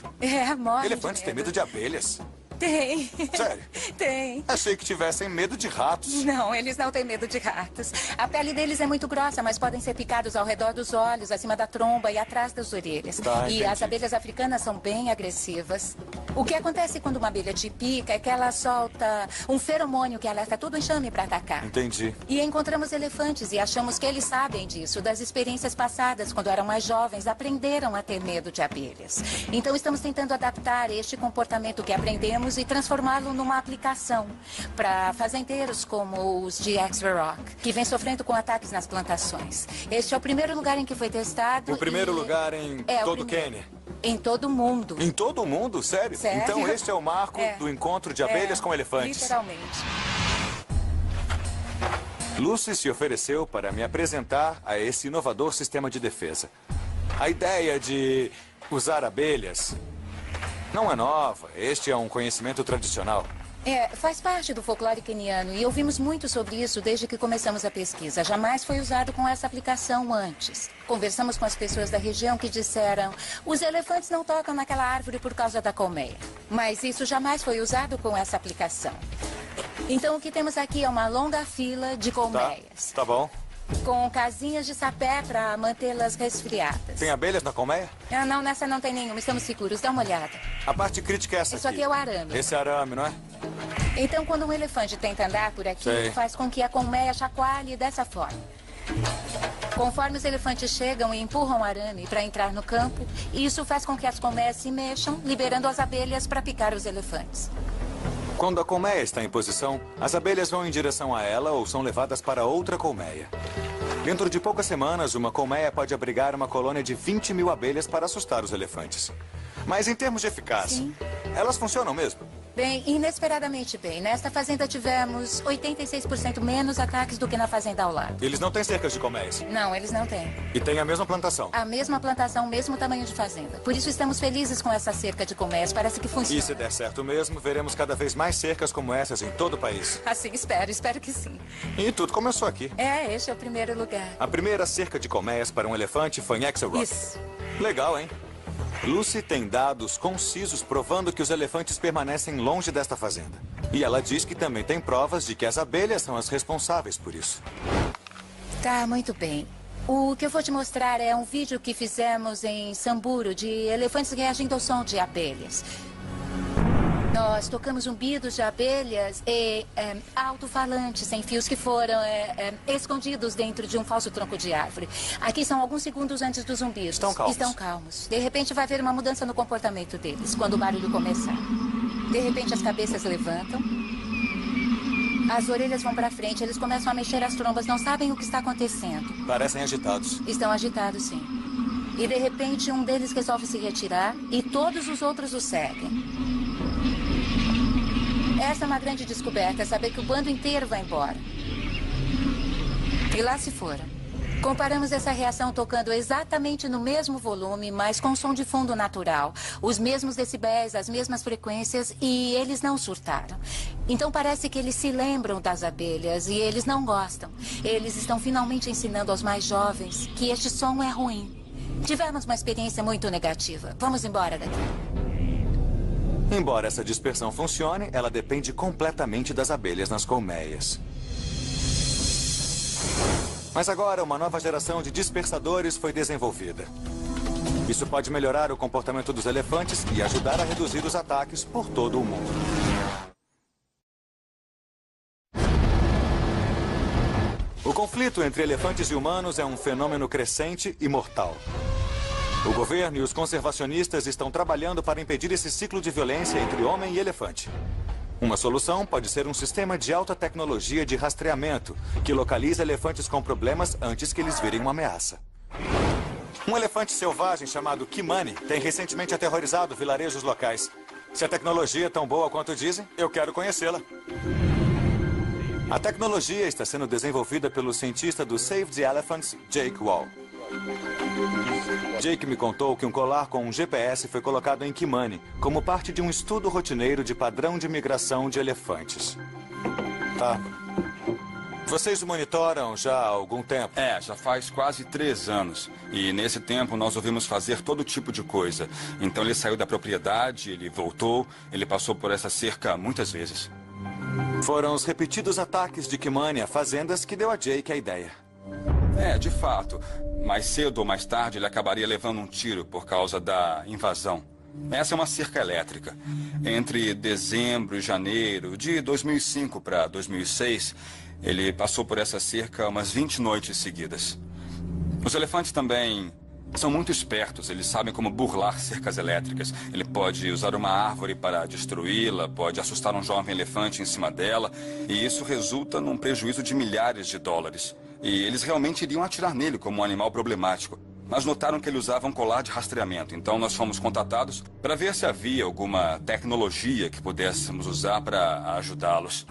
Morre Elefantes têm medo de abelhas. Tem. Sério? Tem. Achei que tivessem medo de ratos. Não, eles não têm medo de ratos. A pele deles é muito grossa, mas podem ser picados ao redor dos olhos, acima da tromba e atrás das orelhas. E as abelhas africanas são bem agressivas. O que acontece quando uma abelha te pica é que ela solta um feromônio que alerta todo o enxame para atacar. Entendi. E encontramos elefantes e achamos que eles sabem disso, das experiências passadas, quando eram mais jovens, aprenderam a ter medo de abelhas. Então estamos tentando adaptar este comportamento que aprendemos e transformá-lo numa aplicação para fazendeiros como os de X-Rock, que vem sofrendo com ataques nas plantações. Este é o primeiro lugar em que foi testado. O primeiro lugar em todo o Quênia? Em todo o mundo. Em todo o mundo? Sério? Sério? Então este é o marco do encontro de abelhas com elefantes. Literalmente. Lucy se ofereceu para me apresentar a esse inovador sistema de defesa. A ideia de usar abelhas não é nova. Este é um conhecimento tradicional. Faz parte do folclore queniano e ouvimos muito sobre isso desde que começamos a pesquisa. Jamais foi usado com essa aplicação antes. Conversamos com as pessoas da região que disseram: os elefantes não tocam naquela árvore por causa da colmeia. Mas isso jamais foi usado com essa aplicação. Então o que temos aqui é uma longa fila de colmeias. Tá bom. Com casinhas de sapé para mantê-las resfriadas. Tem abelhas na colmeia? Não, nessa não tem nenhuma. Estamos seguros. Dá uma olhada. A parte crítica é essa Isso aqui é o arame. Esse arame, não é? Então, quando um elefante tenta andar por aqui, faz com que a colmeia chacoalhe dessa forma. Conforme os elefantes chegam e empurram o arame para entrar no campo, isso faz com que as colmeias se mexam, liberando as abelhas para picar os elefantes. Quando a colmeia está em posição, as abelhas vão em direção a ela ou são levadas para outra colmeia. Dentro de poucas semanas, uma colmeia pode abrigar uma colônia de 20 mil abelhas para assustar os elefantes. Mas em termos de eficácia, elas funcionam mesmo? Bem, inesperadamente bem. Nesta fazenda tivemos 86% menos ataques do que na fazenda ao lado. Eles não têm cercas de colmeias? Não, eles não têm. E têm a mesma plantação? A mesma plantação, o mesmo tamanho de fazenda. Por isso estamos felizes com essa cerca de colmeias. Parece que funciona. E se der certo mesmo, veremos cada vez mais cercas como essas em todo o país. Assim, espero que sim. E tudo começou aqui. Este é o primeiro lugar. A primeira cerca de colmeias para um elefante foi em X-Rock. Isso. Legal, hein? Lucy tem dados concisos provando que os elefantes permanecem longe desta fazenda. E ela diz que também tem provas de que as abelhas são as responsáveis por isso. Tá, muito bem. O que eu vou te mostrar é um vídeo que fizemos em Samburu de elefantes reagindo ao som de abelhas. Nós tocamos zumbidos de abelhas e alto-falantes sem fios que foram escondidos dentro de um falso tronco de árvore. Aqui são alguns segundos antes dos zumbidos. Estão calmos. Estão calmos. De repente vai haver uma mudança no comportamento deles quando o barulho começar. De repente as cabeças levantam. As orelhas vão para frente, eles começam a mexer as trombas, não sabem o que está acontecendo. Parecem agitados. Estão agitados, sim. E de repente um deles resolve se retirar e todos os outros o seguem. Essa é uma grande descoberta, saber que o bando inteiro vai embora. E lá se foram. Comparamos essa reação tocando exatamente no mesmo volume, mas com som de fundo natural. Os mesmos decibéis, as mesmas frequências, e eles não surtaram. Então parece que eles se lembram das abelhas e eles não gostam. Eles estão finalmente ensinando aos mais jovens que este som é ruim. Tivemos uma experiência muito negativa. Vamos embora daqui. Embora essa dispersão funcione, ela depende completamente das abelhas nas colmeias. Mas agora, uma nova geração de dispersadores foi desenvolvida. Isso pode melhorar o comportamento dos elefantes e ajudar a reduzir os ataques por todo o mundo. O conflito entre elefantes e humanos é um fenômeno crescente e mortal. O governo e os conservacionistas estão trabalhando para impedir esse ciclo de violência entre homem e elefante. Uma solução pode ser um sistema de alta tecnologia de rastreamento que localiza elefantes com problemas antes que eles virem uma ameaça. Um elefante selvagem chamado Kimani tem recentemente aterrorizado vilarejos locais. Se a tecnologia é tão boa quanto dizem, eu quero conhecê-la. A tecnologia está sendo desenvolvida pelo cientista do Save the Elephants, Jake Wall. Jake me contou que um colar com um GPS foi colocado em Kimani como parte de um estudo rotineiro de padrão de migração de elefantes. Tá. Vocês o monitoram já há algum tempo? Já faz quase 3 anos. E nesse tempo nós ouvimos fazer todo tipo de coisa. Então ele saiu da propriedade, ele voltou, ele passou por essa cerca muitas vezes. Foram os repetidos ataques de Kimani a fazendas que deu a Jake a ideia. De fato. Mais cedo ou mais tarde ele acabaria levando um tiro por causa da invasão. Essa é uma cerca elétrica. Entre dezembro e janeiro de 2005 para 2006, ele passou por essa cerca umas 20 noites seguidas. Os elefantes também são muito espertos. Eles sabem como burlar cercas elétricas. Ele pode usar uma árvore para destruí-la, pode assustar um jovem elefante em cima dela, e isso resulta num prejuízo de milhares de dólares. E eles realmente iriam atirar nele como um animal problemático. Mas notaram que ele usava um colar de rastreamento, então nós fomos contatados para ver se havia alguma tecnologia que pudéssemos usar para ajudá-los.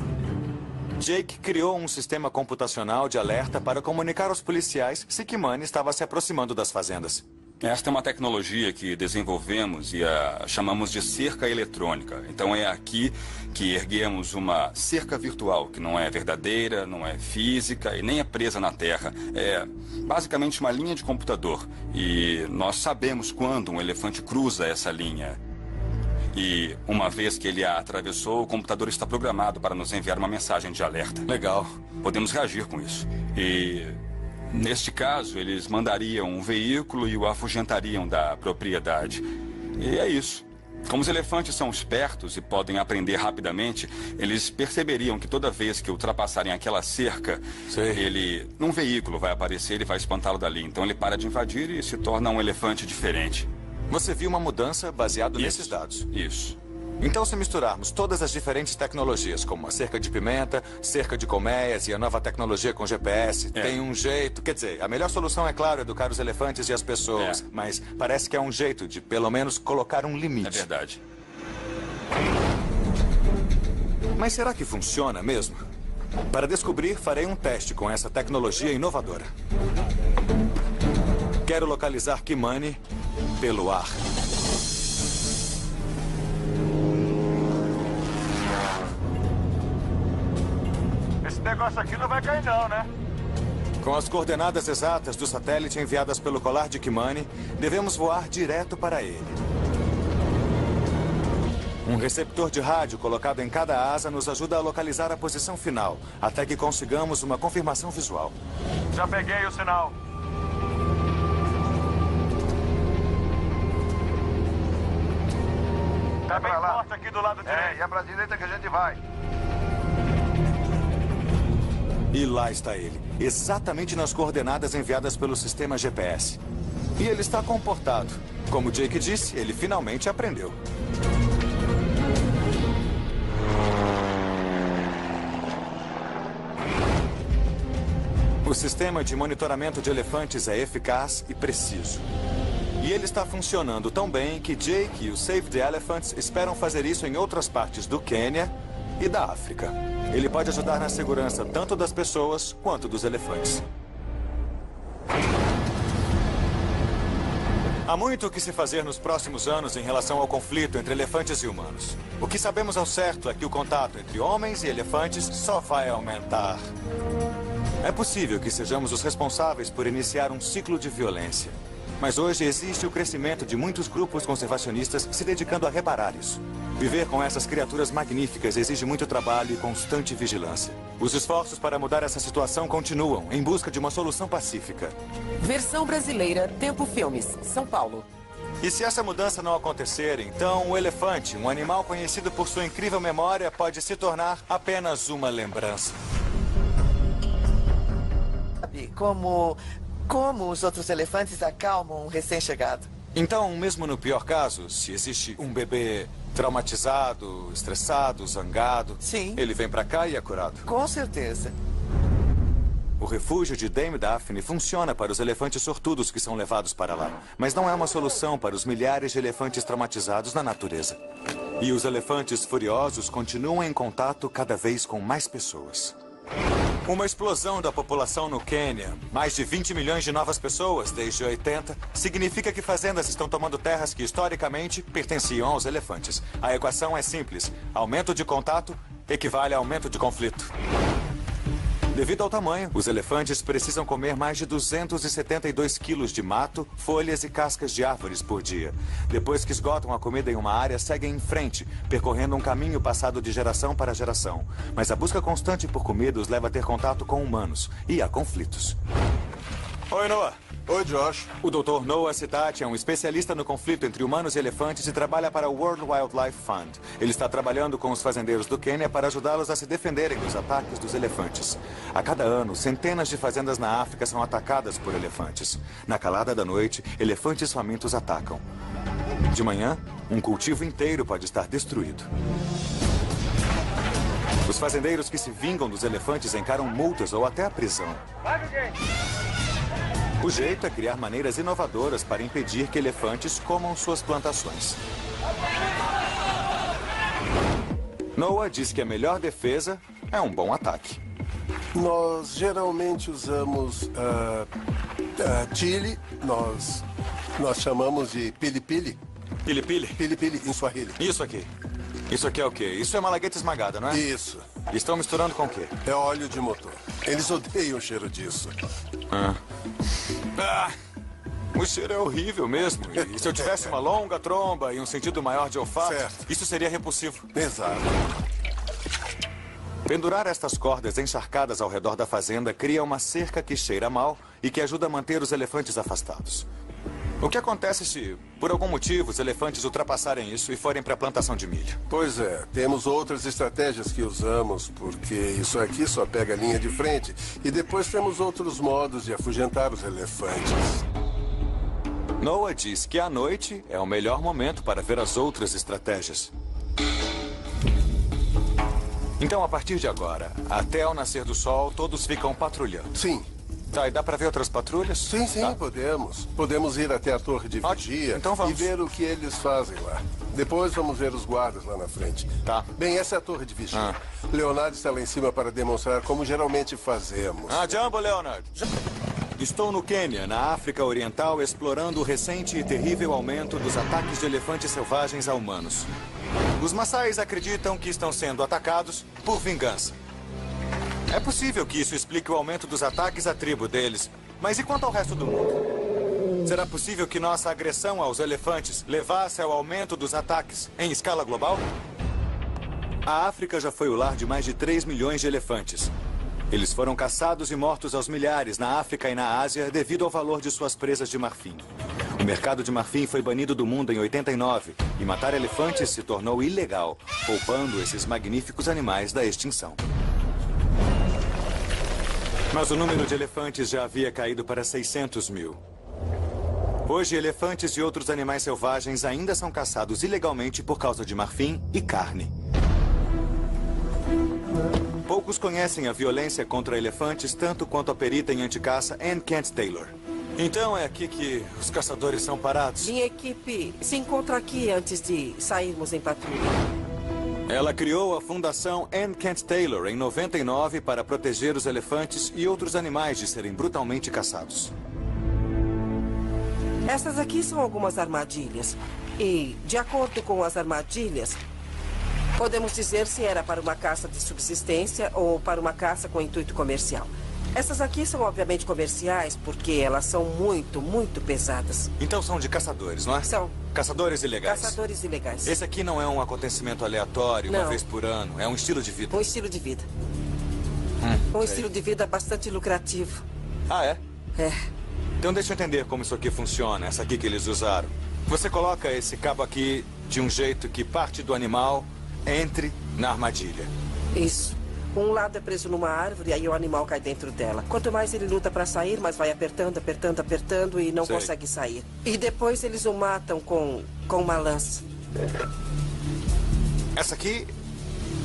Jake criou um sistema computacional de alerta para comunicar aos policiais se Kimani estava se aproximando das fazendas. Esta é uma tecnologia que desenvolvemos e a chamamos de cerca eletrônica. Então é aqui que erguemos uma cerca virtual, que não é verdadeira, não é física e nem é presa na terra. É basicamente uma linha de computador. E nós sabemos quando um elefante cruza essa linha. E uma vez que ele a atravessou, o computador está programado para nos enviar uma mensagem de alerta. Legal. Podemos reagir com isso. E neste caso, eles mandariam um veículo e o afugentariam da propriedade. E é isso. Como os elefantes são espertos e podem aprender rapidamente, eles perceberiam que toda vez que ultrapassarem aquela cerca, um veículo vai aparecer e vai espantá-lo dali. Então ele para de invadir e se torna um elefante diferente. Você viu uma mudança baseada nesses dados? Isso. Então, se misturarmos todas as diferentes tecnologias, como a cerca de pimenta, cerca de colmeias e a nova tecnologia com GPS, tem um jeito... Quer dizer, a melhor solução, é claro, educar os elefantes e as pessoas. Mas parece que é um jeito de, pelo menos, colocar um limite. É verdade. Mas será que funciona mesmo? Para descobrir, farei um teste com essa tecnologia inovadora. Quero localizar Kimani pelo ar. Esse negócio aqui não vai cair não, né? Com as coordenadas exatas do satélite enviadas pelo colar de Kimani, devemos voar direto para ele. Um receptor de rádio colocado em cada asa nos ajuda a localizar a posição final, até que consigamos uma confirmação visual. Já peguei o sinal. Tá bem forte aqui do lado direito. E é pra direita que a gente vai. E lá está ele, exatamente nas coordenadas enviadas pelo sistema GPS. E ele está comportado. Como Jake disse, ele finalmente aprendeu. O sistema de monitoramento de elefantes é eficaz e preciso. E ele está funcionando tão bem que Jake e o Save the Elephants esperam fazer isso em outras partes do Quênia e da África. Ele pode ajudar na segurança tanto das pessoas quanto dos elefantes. Há muito o que se fazer nos próximos anos em relação ao conflito entre elefantes e humanos. O que sabemos ao certo é que o contato entre homens e elefantes só vai aumentar. É possível que sejamos os responsáveis por iniciar um ciclo de violência. Mas hoje existe o crescimento de muitos grupos conservacionistas se dedicando a reparar isso. Viver com essas criaturas magníficas exige muito trabalho e constante vigilância. Os esforços para mudar essa situação continuam, em busca de uma solução pacífica. Versão brasileira, Tempo Filmes, São Paulo. E se essa mudança não acontecer, então o elefante, um animal conhecido por sua incrível memória, pode se tornar apenas uma lembrança. Como os outros elefantes acalmam um recém-chegado? Então, mesmo no pior caso, se existe um bebê traumatizado, estressado, zangado, ele vem pra cá e é curado. Com certeza. O refúgio de Dame Daphne funciona para os elefantes sortudos que são levados para lá, mas não é uma solução para os milhares de elefantes traumatizados na natureza. E os elefantes furiosos continuam em contato cada vez com mais pessoas. Uma explosão da população no Quênia, mais de 20 milhões de novas pessoas desde 80, significa que fazendas estão tomando terras que historicamente pertenciam aos elefantes. A equação é simples. Aumento de contato equivale a aumento de conflito. Devido ao tamanho, os elefantes precisam comer mais de 272 quilos de mato, folhas e cascas de árvores por dia. Depois que esgotam a comida em uma área, seguem em frente, percorrendo um caminho passado de geração para geração. Mas a busca constante por comida os leva a ter contato com humanos e a conflitos. Oi, Noah. Oi, Josh. O Dr. Noah Citati é um especialista no conflito entre humanos e elefantes e trabalha para o World Wildlife Fund. Ele está trabalhando com os fazendeiros do Quênia para ajudá-los a se defenderem dos ataques dos elefantes. A cada ano, centenas de fazendas na África são atacadas por elefantes. Na calada da noite, elefantes famintos atacam. De manhã, um cultivo inteiro pode estar destruído. Os fazendeiros que se vingam dos elefantes encaram multas ou até a prisão. O jeito é criar maneiras inovadoras para impedir que elefantes comam suas plantações. Noah diz que a melhor defesa é um bom ataque. Nós geralmente usamos chile, nós chamamos de pili-pili. Pili-pili? Pili-pili, em Swahili. Isso aqui. Isso aqui é o quê? Isso é malagueta esmagada, não é? Isso. Estão misturando com o quê? É óleo de motor. Eles odeiam o cheiro disso. O cheiro é horrível mesmo. E se eu tivesse uma longa tromba e um sentido maior de olfato, isso seria repulsivo. Exato. Pendurar estas cordas encharcadas ao redor da fazenda cria uma cerca que cheira mal e que ajuda a manter os elefantes afastados. O que acontece se, por algum motivo, os elefantes ultrapassarem isso e forem para a plantação de milho? Pois é, temos outras estratégias que usamos, porque isso aqui só pega a linha de frente. E depois temos outros modos de afugentar os elefantes. Noah diz que à noite é o melhor momento para ver as outras estratégias. Então, a partir de agora, até ao nascer do sol, todos ficam patrulhando. Sim. Tá, e dá pra ver outras patrulhas? Sim, tá. Podemos. Podemos ir até a torre de vigia e ver o que eles fazem lá. Depois vamos ver os guardas lá na frente. Tá. Bem, essa é a torre de vigia. Leonardo está lá em cima para demonstrar como geralmente fazemos. Jumbo, Leonard. Estou no Quênia, na África Oriental, explorando o recente e terrível aumento dos ataques de elefantes selvagens a humanos. Os Maasais acreditam que estão sendo atacados por vingança. É possível que isso explique o aumento dos ataques à tribo deles. Mas e quanto ao resto do mundo? Será possível que nossa agressão aos elefantes levasse ao aumento dos ataques em escala global? A África já foi o lar de mais de 3 milhões de elefantes. Eles foram caçados e mortos aos milhares na África e na Ásia devido ao valor de suas presas de marfim. O mercado de marfim foi banido do mundo em 89 e matar elefantes se tornou ilegal, poupando esses magníficos animais da extinção. Mas o número de elefantes já havia caído para 600 mil. Hoje, elefantes e outros animais selvagens ainda são caçados ilegalmente por causa de marfim e carne. Poucos conhecem a violência contra elefantes tanto quanto a perita em anticaça Ann Kent Taylor. Então é aqui que os caçadores são parados? Minha equipe se encontra aqui antes de sairmos em patrulha. Ela criou a Fundação Ann Kent Taylor em 99 para proteger os elefantes e outros animais de serem brutalmente caçados. Essas aqui são algumas armadilhas. E, de acordo com as armadilhas, podemos dizer se era para uma caça de subsistência ou para uma caça com intuito comercial. Essas aqui são obviamente comerciais porque elas são muito, muito pesadas. Então são de caçadores, não é? São. Caçadores ilegais. Caçadores ilegais. Esse aqui não é um acontecimento aleatório, uma vez por ano. É um estilo de vida. Um estilo de vida. Um estilo de vida bastante lucrativo. Ah, é? É. Então deixa eu entender como isso aqui funciona, essa aqui que eles usaram. Você coloca esse cabo aqui de um jeito que parte do animal entre na armadilha. Isso. Um lado é preso numa árvore e aí o animal cai dentro dela. Quanto mais ele luta para sair, mais vai apertando, apertando, apertando e não consegue sair. E depois eles o matam com uma lança. Essa aqui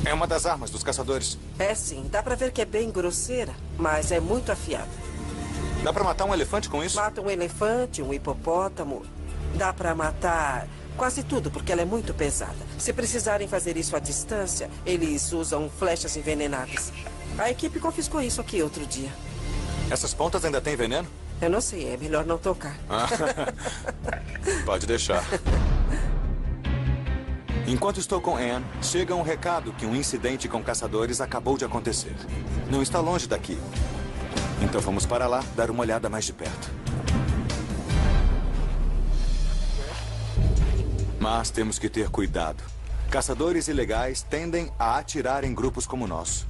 é uma das armas dos caçadores. É sim, dá pra ver que é bem grosseira, mas é muito afiada. Dá pra matar um elefante com isso? Mata um elefante, um hipopótamo. Dá pra matar quase tudo, porque ela é muito pesada. Se precisarem fazer isso à distância, eles usam flechas envenenadas. A equipe confiscou isso aqui outro dia. Essas pontas ainda têm veneno? Eu não sei, é melhor não tocar. Pode deixar. Enquanto estou com Anne, chega um recado que um incidente com caçadores acabou de acontecer. Não está longe daqui. Então vamos para lá dar uma olhada mais de perto. Mas temos que ter cuidado. Caçadores ilegais tendem a atirar em grupos como o nosso.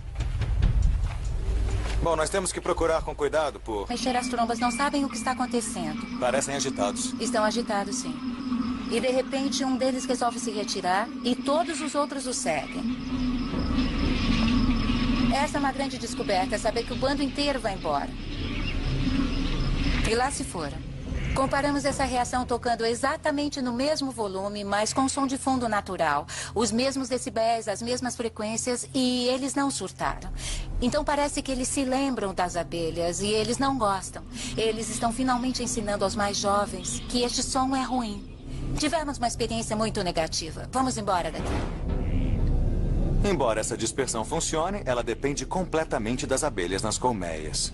Bom, nós temos que procurar com cuidado por... Mexer as trombas não sabem o que está acontecendo. Parecem agitados. Estão agitados, sim. E de repente um deles resolve se retirar e todos os outros o seguem. Essa é uma grande descoberta, saber que o bando inteiro vai embora. E lá se foram. Comparamos essa reação tocando exatamente no mesmo volume, mas com som de fundo natural. Os mesmos decibéis, as mesmas frequências, e eles não surtaram. Então parece que eles se lembram das abelhas e eles não gostam. Eles estão finalmente ensinando aos mais jovens que este som é ruim. Tivemos uma experiência muito negativa. Vamos embora daqui. Embora essa dispersão funcione, ela depende completamente das abelhas nas colmeias.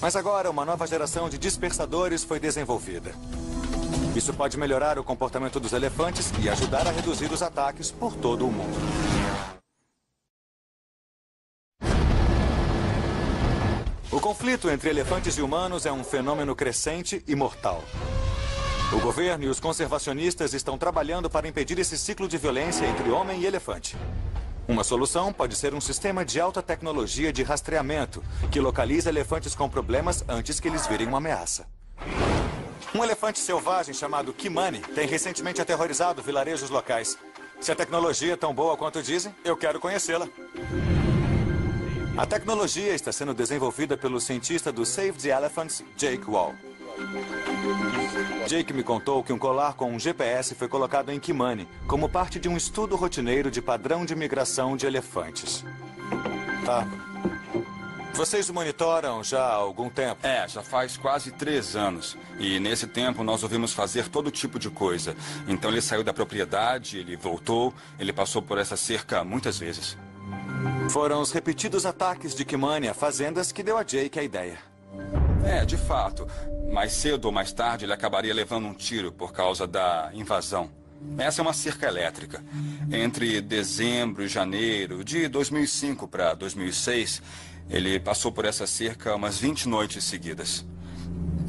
Mas agora, uma nova geração de dispersadores foi desenvolvida. Isso pode melhorar o comportamento dos elefantes e ajudar a reduzir os ataques por todo o mundo. O conflito entre elefantes e humanos é um fenômeno crescente e mortal. O governo e os conservacionistas estão trabalhando para impedir esse ciclo de violência entre homem e elefante. Uma solução pode ser um sistema de alta tecnologia de rastreamento que localiza elefantes com problemas antes que eles virem uma ameaça. Um elefante selvagem chamado Kimani tem recentemente aterrorizado vilarejos locais. Se a tecnologia é tão boa quanto dizem, eu quero conhecê-la. A tecnologia está sendo desenvolvida pelo cientista do Save the Elephants, Jake Wall. Jake me contou que um colar com um GPS foi colocado em Kimani como parte de um estudo rotineiro de padrão de migração de elefantes. Tá. Vocês o monitoram já há algum tempo? Já faz quase 3 anos. E nesse tempo nós ouvimos fazer todo tipo de coisa. Então ele saiu da propriedade, ele voltou, ele passou por essa cerca muitas vezes. Foram os repetidos ataques de Kimani a fazendas que deu a Jake a ideia. De fato. Mais cedo ou mais tarde, ele acabaria levando um tiro por causa da invasão. Essa é uma cerca elétrica. Entre dezembro e janeiro de 2005 para 2006, ele passou por essa cerca umas 20 noites seguidas.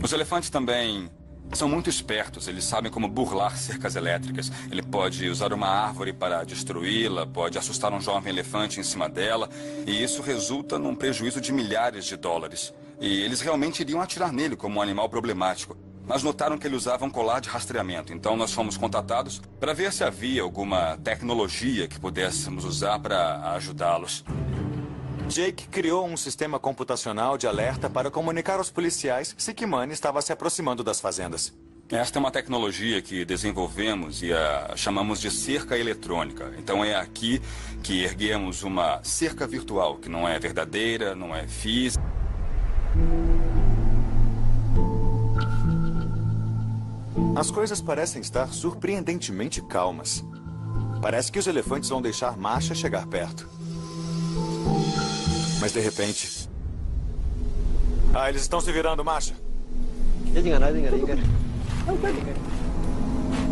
Os elefantes também são muito espertos. Eles sabem como burlar cercas elétricas. Ele pode usar uma árvore para destruí-la, pode assustar um jovem elefante em cima dela, e isso resulta num prejuízo de milhares de dólares. E eles realmente iriam atirar nele como um animal problemático. Mas notaram que ele usava um colar de rastreamento. Então nós fomos contatados para ver se havia alguma tecnologia que pudéssemos usar para ajudá-los. Jake criou um sistema computacional de alerta para comunicar aos policiais se Kimani estava se aproximando das fazendas. Esta é uma tecnologia que desenvolvemos e a chamamos de cerca eletrônica. Então é aqui que erguemos uma cerca virtual, que não é verdadeira, não é física. As coisas parecem estar surpreendentemente calmas. Parece que os elefantes vão deixar Masha chegar perto. Mas de repente... eles estão se virando, Masha.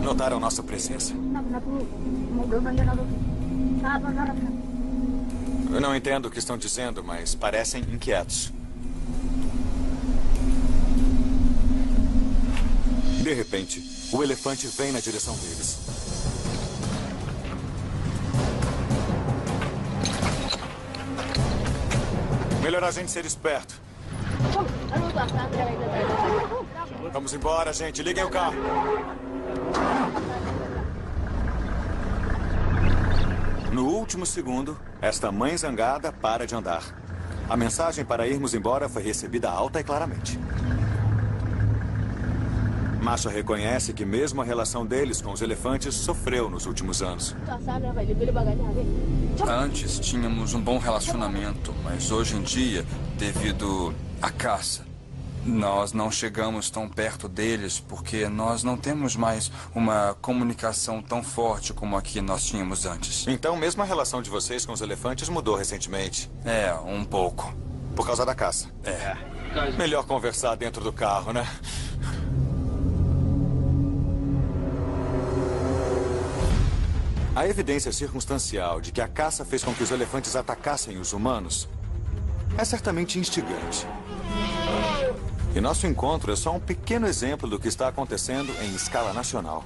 Notaram nossa presença. Eu não entendo o que estão dizendo, mas parecem inquietos. De repente, o elefante vem na direção deles. Melhor a gente ser esperto. Vamos embora, gente. Liguem o carro. No último segundo, esta mãe zangada para de andar. A mensagem para irmos embora foi recebida alta e claramente. Masha reconhece que mesmo a relação deles com os elefantes sofreu nos últimos anos. Antes tínhamos um bom relacionamento, mas hoje em dia, devido à caça, nós não chegamos tão perto deles porque nós não temos mais uma comunicação tão forte como a que nós tínhamos antes. Então, mesmo a relação de vocês com os elefantes mudou recentemente? Um pouco. Por causa da caça? Melhor conversar dentro do carro, né? A evidência circunstancial de que a caça fez com que os elefantes atacassem os humanos é certamente instigante. E nosso encontro é só um pequeno exemplo do que está acontecendo em escala nacional.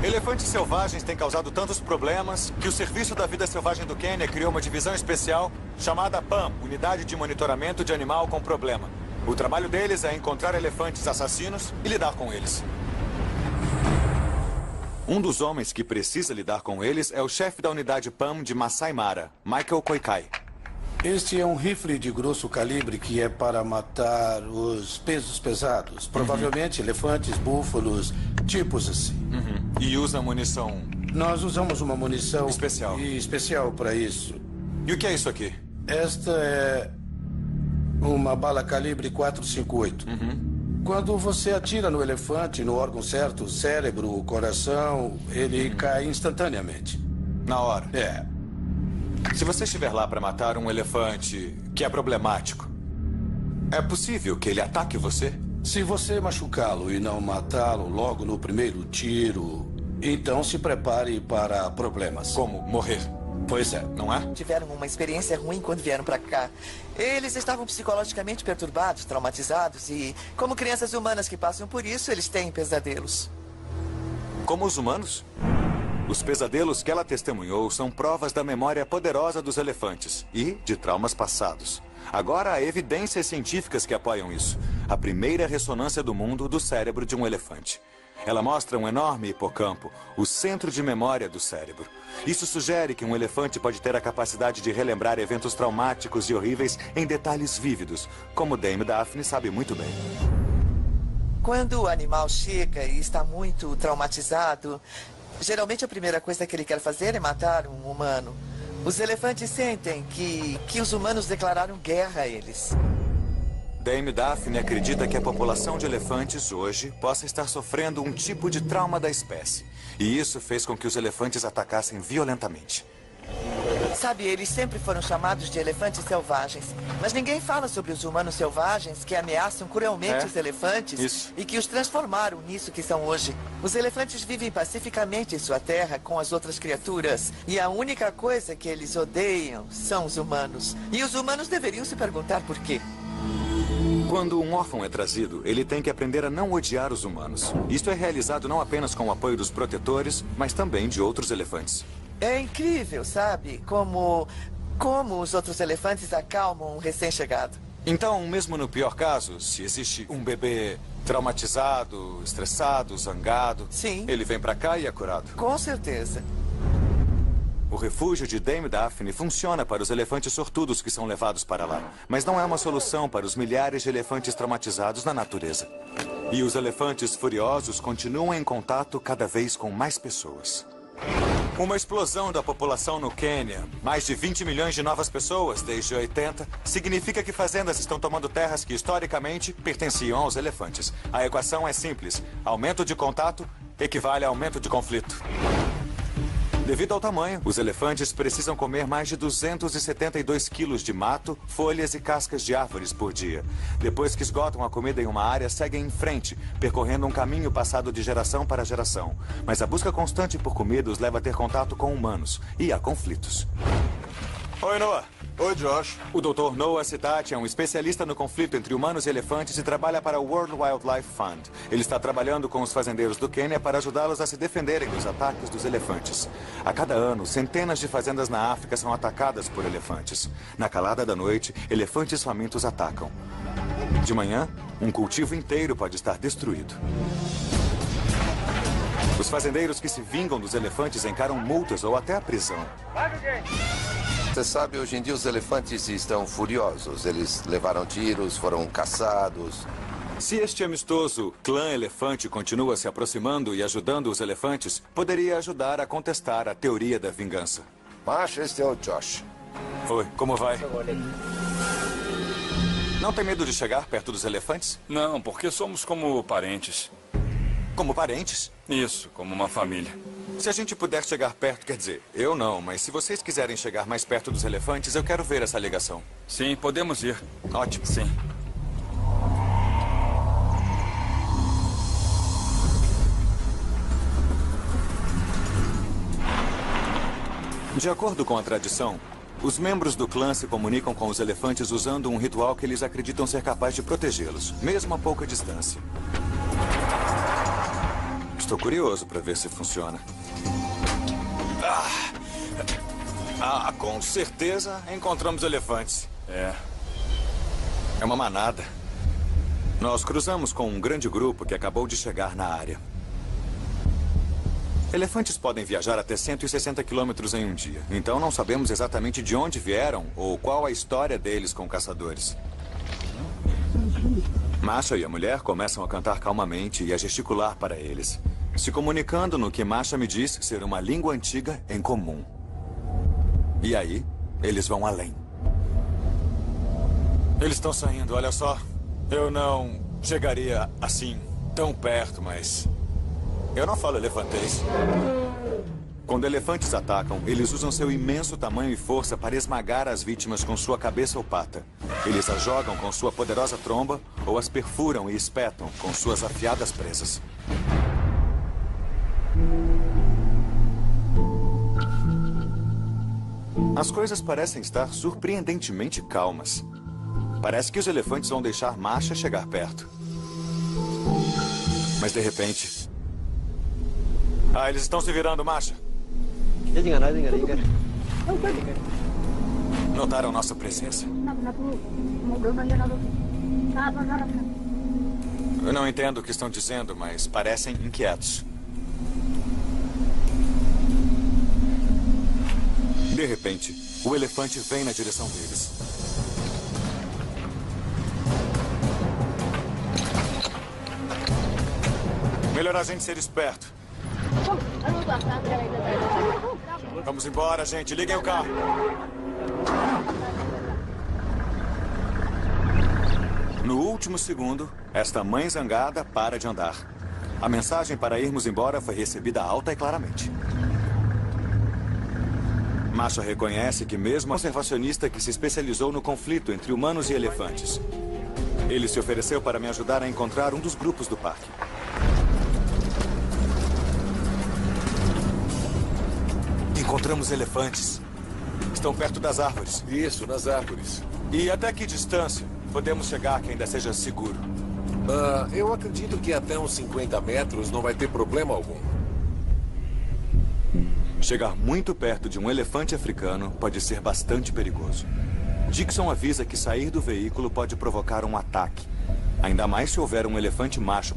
Elefantes selvagens têm causado tantos problemas que o Serviço da Vida Selvagem do Quênia criou uma divisão especial chamada PAM, Unidade de Monitoramento de Animal com Problema. O trabalho deles é encontrar elefantes assassinos e lidar com eles. Um dos homens que precisa lidar com eles é o chefe da unidade PAM de Masai Mara, Michael Koikai. Este é um rifle de grosso calibre que é para matar os pesos pesados. Provavelmente elefantes, búfalos, tipos assim. E usa munição... Nós usamos uma munição... Especial para isso. E o que é isso aqui? Esta é uma bala calibre 458. Quando você atira no elefante, no órgão certo, o cérebro, o coração, ele cai instantaneamente. Na hora? É. Se você estiver lá para matar um elefante que é problemático, é possível que ele ataque você? Se você machucá-lo e não matá-lo logo no primeiro tiro, então se prepare para problemas. Como morrer? Pois é. Não é? Tiveram uma experiência ruim quando vieram pra cá. Eles estavam psicologicamente perturbados, traumatizados e, como crianças humanas que passam por isso, eles têm pesadelos. Como os humanos? Os pesadelos que ela testemunhou são provas da memória poderosa dos elefantes e de traumas passados. Agora há evidências científicas que apoiam isso. A primeira ressonância do mundo do cérebro de um elefante. Ela mostra um enorme hipocampo, o centro de memória do cérebro. Isso sugere que um elefante pode ter a capacidade de relembrar eventos traumáticos e horríveis em detalhes vívidos, como Dame Daphne sabe muito bem. Quando o animal chega e está muito traumatizado, geralmente a primeira coisa que ele quer fazer é matar um humano. Os elefantes sentem que os humanos declararam guerra a eles. Dame Daphne acredita que a população de elefantes hoje possa estar sofrendo um tipo de trauma da espécie. E isso fez com que os elefantes atacassem violentamente. Sabe, eles sempre foram chamados de elefantes selvagens. Mas ninguém fala sobre os humanos selvagens que ameaçam cruelmente os elefantes e que os transformaram nisso que são hoje. Os elefantes vivem pacificamente em sua terra com as outras criaturas. E a única coisa que eles odeiam são os humanos. E os humanos deveriam se perguntar por quê. Quando um órfão é trazido, ele tem que aprender a não odiar os humanos. Isto é realizado não apenas com o apoio dos protetores, mas também de outros elefantes. É incrível, sabe? Como os outros elefantes acalmam um recém-chegado. Então, mesmo no pior caso, se existe um bebê traumatizado, estressado, zangado... Sim. Ele vem pra cá e é curado. Com certeza. O refúgio de Dame Daphne funciona para os elefantes sortudos que são levados para lá. Mas não é uma solução para os milhares de elefantes traumatizados na natureza. E os elefantes furiosos continuam em contato cada vez com mais pessoas. Uma explosão da população no Quênia, mais de 20 milhões de novas pessoas desde 80, significa que fazendas estão tomando terras que historicamente pertenciam aos elefantes. A equação é simples. Aumento de contato equivale a aumento de conflito. Devido ao tamanho, os elefantes precisam comer mais de 272 quilos de mato, folhas e cascas de árvores por dia. Depois que esgotam a comida em uma área, seguem em frente, percorrendo um caminho passado de geração para geração. Mas a busca constante por comida os leva a ter contato com humanos e a conflitos. Oi, Noah. Oi, Josh. O Dr. Noah Sidati é um especialista no conflito entre humanos e elefantes e trabalha para o World Wildlife Fund. Ele está trabalhando com os fazendeiros do Quênia para ajudá-los a se defenderem dos ataques dos elefantes. A cada ano, centenas de fazendas na África são atacadas por elefantes. Na calada da noite, elefantes famintos atacam. De manhã, um cultivo inteiro pode estar destruído. Os fazendeiros que se vingam dos elefantes encaram multas ou até a prisão. Você sabe, hoje em dia os elefantes estão furiosos. Eles levaram tiros, foram caçados. Se este amistoso clã elefante continua se aproximando e ajudando os elefantes, poderia ajudar a contestar a teoria da vingança. Macho, este é o Josh. Oi, como vai? Não tem medo de chegar perto dos elefantes? Não, porque somos como parentes. Como parentes? Isso, como uma família. Se a gente puder chegar perto, quer dizer, eu não, mas se vocês quiserem chegar mais perto dos elefantes, eu quero ver essa ligação. Sim, podemos ir. Ótimo. Sim. De acordo com a tradição, os membros do clã se comunicam com os elefantes usando um ritual que eles acreditam ser capaz de protegê-los, mesmo a pouca distância. Estou curioso para ver se funciona. Com certeza encontramos elefantes. É uma manada. Nós cruzamos com um grande grupo que acabou de chegar na área. Elefantes podem viajar até 160 quilômetros em um dia. Então não sabemos exatamente de onde vieram ou qual a história deles com caçadores. Masha e a mulher começam a cantar calmamente e a gesticular para eles, se comunicando no que Masha me diz ser uma língua antiga em comum. E aí, eles vão além. Eles estão saindo, olha só. Eu não chegaria assim, tão perto, mas... eu não falo elefantês. Quando elefantes atacam, eles usam seu imenso tamanho e força para esmagar as vítimas com sua cabeça ou pata. Eles as jogam com sua poderosa tromba ou as perfuram e espetam com suas afiadas presas. As coisas parecem estar surpreendentemente calmas. Parece que os elefantes vão deixar Masha chegar perto. Mas de repente... eles estão se virando, Masha. Notaram nossa presença. Eu não entendo o que estão dizendo, mas parecem inquietos. De repente, o elefante vem na direção deles. Melhor a gente ser esperto. Vamos embora, gente. Liguem o carro. No último segundo, esta mãe zangada para de andar. A mensagem para irmos embora foi recebida alta e claramente. Masha reconhece que mesmo conservacionista que se especializou no conflito entre humanos e elefantes. Ele se ofereceu para me ajudar a encontrar um dos grupos do parque. Encontramos elefantes. Estão perto das árvores. Isso, nas árvores. E até que distância podemos chegar que ainda seja seguro? Eu acredito que até uns 50 metros não vai ter problema algum. Chegar muito perto de um elefante africano pode ser bastante perigoso. Dixon avisa que sair do veículo pode provocar um ataque. Ainda mais se houver um elefante macho.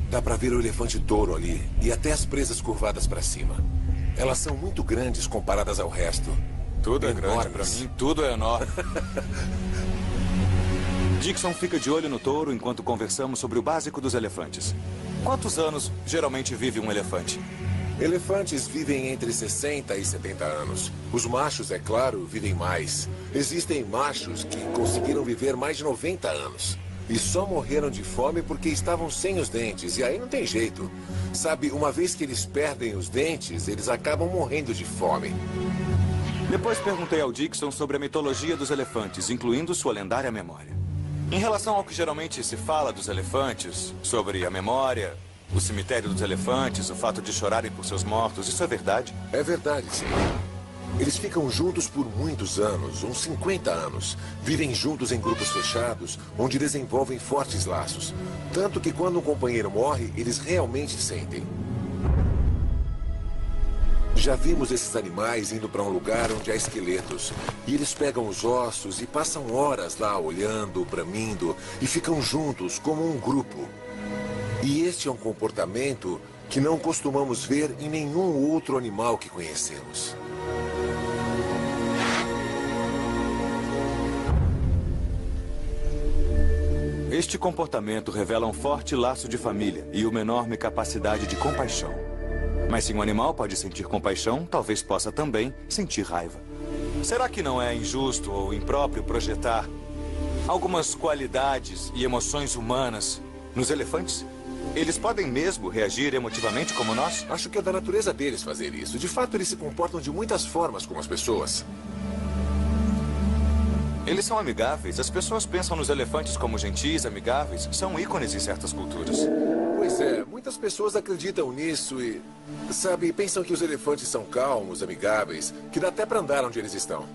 Dá pra ver o elefante touro ali e até as presas curvadas pra cima. Elas são muito grandes comparadas ao resto. Tudo é grande pra mim, tudo é enorme. Dixon fica de olho no touro enquanto conversamos sobre o básico dos elefantes. Quantos anos geralmente vive um elefante? Elefantes vivem entre 60 e 70 anos. Os machos, é claro, vivem mais. Existem machos que conseguiram viver mais de 90 anos. E só morreram de fome porque estavam sem os dentes. E aí não tem jeito. Sabe, uma vez que eles perdem os dentes, eles acabam morrendo de fome. Depois perguntei ao Dixon sobre a mitologia dos elefantes, incluindo sua lendária memória. Em relação ao que geralmente se fala dos elefantes, sobre a memória, o cemitério dos elefantes, o fato de chorarem por seus mortos, isso é verdade? É verdade, sim. Eles ficam juntos por muitos anos, uns 50 anos. Vivem juntos em grupos fechados, onde desenvolvem fortes laços. Tanto que quando um companheiro morre, eles realmente sentem. Já vimos esses animais indo para um lugar onde há esqueletos. E eles pegam os ossos e passam horas lá olhando, bramindo, e ficam juntos como um grupo. E este é um comportamento que não costumamos ver em nenhum outro animal que conhecemos. Este comportamento revela um forte laço de família e uma enorme capacidade de compaixão. Mas se um animal pode sentir compaixão, talvez possa também sentir raiva. Será que não é injusto ou impróprio projetar algumas qualidades e emoções humanas nos elefantes? Eles podem mesmo reagir emotivamente como nós? Acho que é da natureza deles fazer isso. De fato, eles se comportam de muitas formas como as pessoas. Eles são amigáveis. As pessoas pensam nos elefantes como gentis, amigáveis. São ícones em certas culturas. Pois Pois é, muitas pessoas acreditam nisso e, sabe, pensam que os elefantes são calmos, amigáveis, que dá até pra andar onde eles estão.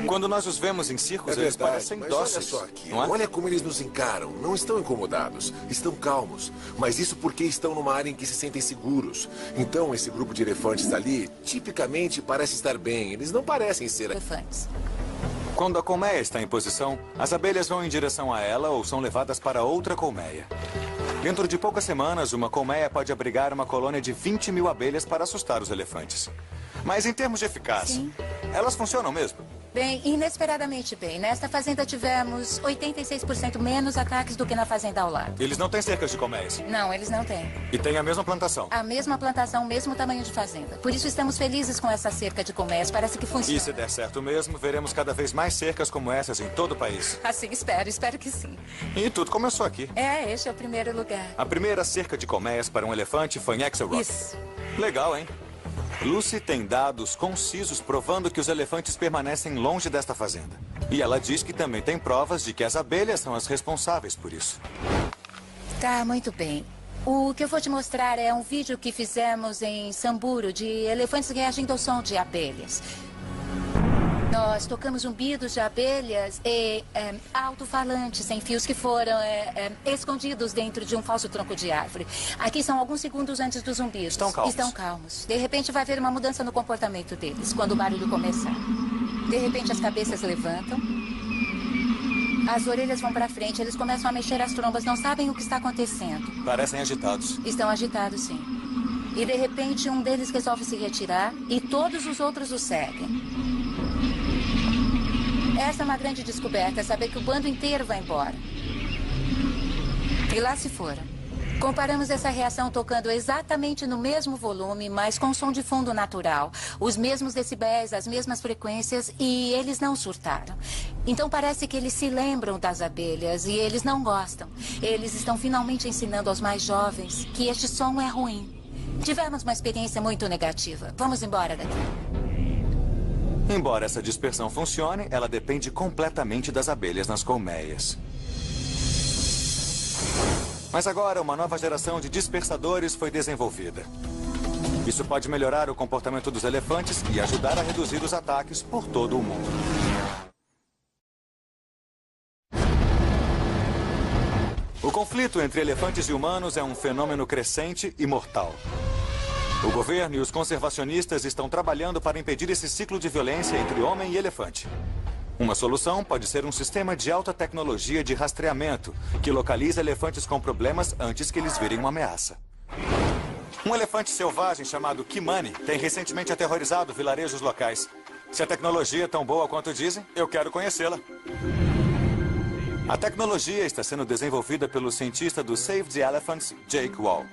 Quando nós os vemos em circos, eles parecem dóceis. Olha só aqui, não é? olha como eles nos encaram. Não estão incomodados, estão calmos. Mas isso porque estão numa área em que se sentem seguros. Então, esse grupo de elefantes ali, tipicamente, parece estar bem. Eles não parecem ser elefantes. Quando a colmeia está em posição, as abelhas vão em direção a ela ou são levadas para outra colmeia. Dentro de poucas semanas, uma colmeia pode abrigar uma colônia de 20 mil abelhas para assustar os elefantes. Mas em termos de eficácia, elas funcionam mesmo? Bem, inesperadamente bem. Nesta fazenda tivemos 86% menos ataques do que na fazenda ao lado. Eles não têm cercas de colmeias? Não, eles não têm. E têm a mesma plantação? A mesma plantação, o mesmo tamanho de fazenda. Por isso estamos felizes com essa cerca de colmeias. Parece que funciona. E se der certo mesmo, veremos cada vez mais cercas como essas em todo o país. Assim, espero que sim. E tudo começou aqui. Este é o primeiro lugar. A primeira cerca de colmeias para um elefante foi em Axel Rock. Isso. Legal, hein? Lucy tem dados concisos provando que os elefantes permanecem longe desta fazenda. E ela diz que também tem provas de que as abelhas são as responsáveis por isso. Tá, muito bem. O que eu vou te mostrar é um vídeo que fizemos em Samburu de elefantes reagindo ao som de abelhas. Nós tocamos zumbidos de abelhas e alto-falantes sem fios que foram escondidos dentro de um falso tronco de árvore. Aqui são alguns segundos antes dos zumbidos. Estão calmos. Estão calmos. De repente vai haver uma mudança no comportamento deles quando o barulho começar. De repente as cabeças levantam. As orelhas vão para frente, eles começam a mexer as trombas, não sabem o que está acontecendo. Parecem agitados. Estão agitados, sim. E de repente um deles resolve se retirar e todos os outros o seguem. Essa é uma grande descoberta, saber que o bando inteiro vai embora. E lá se foram. Comparamos essa reação tocando exatamente no mesmo volume, mas com som de fundo natural. Os mesmos decibéis, as mesmas frequências, e eles não surtaram. Então parece que eles se lembram das abelhas e eles não gostam. Eles estão finalmente ensinando aos mais jovens que este som é ruim. Tivemos uma experiência muito negativa. Vamos embora daqui. Embora essa dispersão funcione, ela depende completamente das abelhas nas colmeias. Mas agora, uma nova geração de dispersadores foi desenvolvida. Isso pode melhorar o comportamento dos elefantes e ajudar a reduzir os ataques por todo o mundo. O conflito entre elefantes e humanos é um fenômeno crescente e mortal. O governo e os conservacionistas estão trabalhando para impedir esse ciclo de violência entre homem e elefante. Uma solução pode ser um sistema de alta tecnologia de rastreamento que localiza elefantes com problemas antes que eles virem uma ameaça. Um elefante selvagem chamado Kimani tem recentemente aterrorizado vilarejos locais. Se a tecnologia é tão boa quanto dizem, eu quero conhecê-la. A tecnologia está sendo desenvolvida pelo cientista do Save the Elephants, Jake Wall.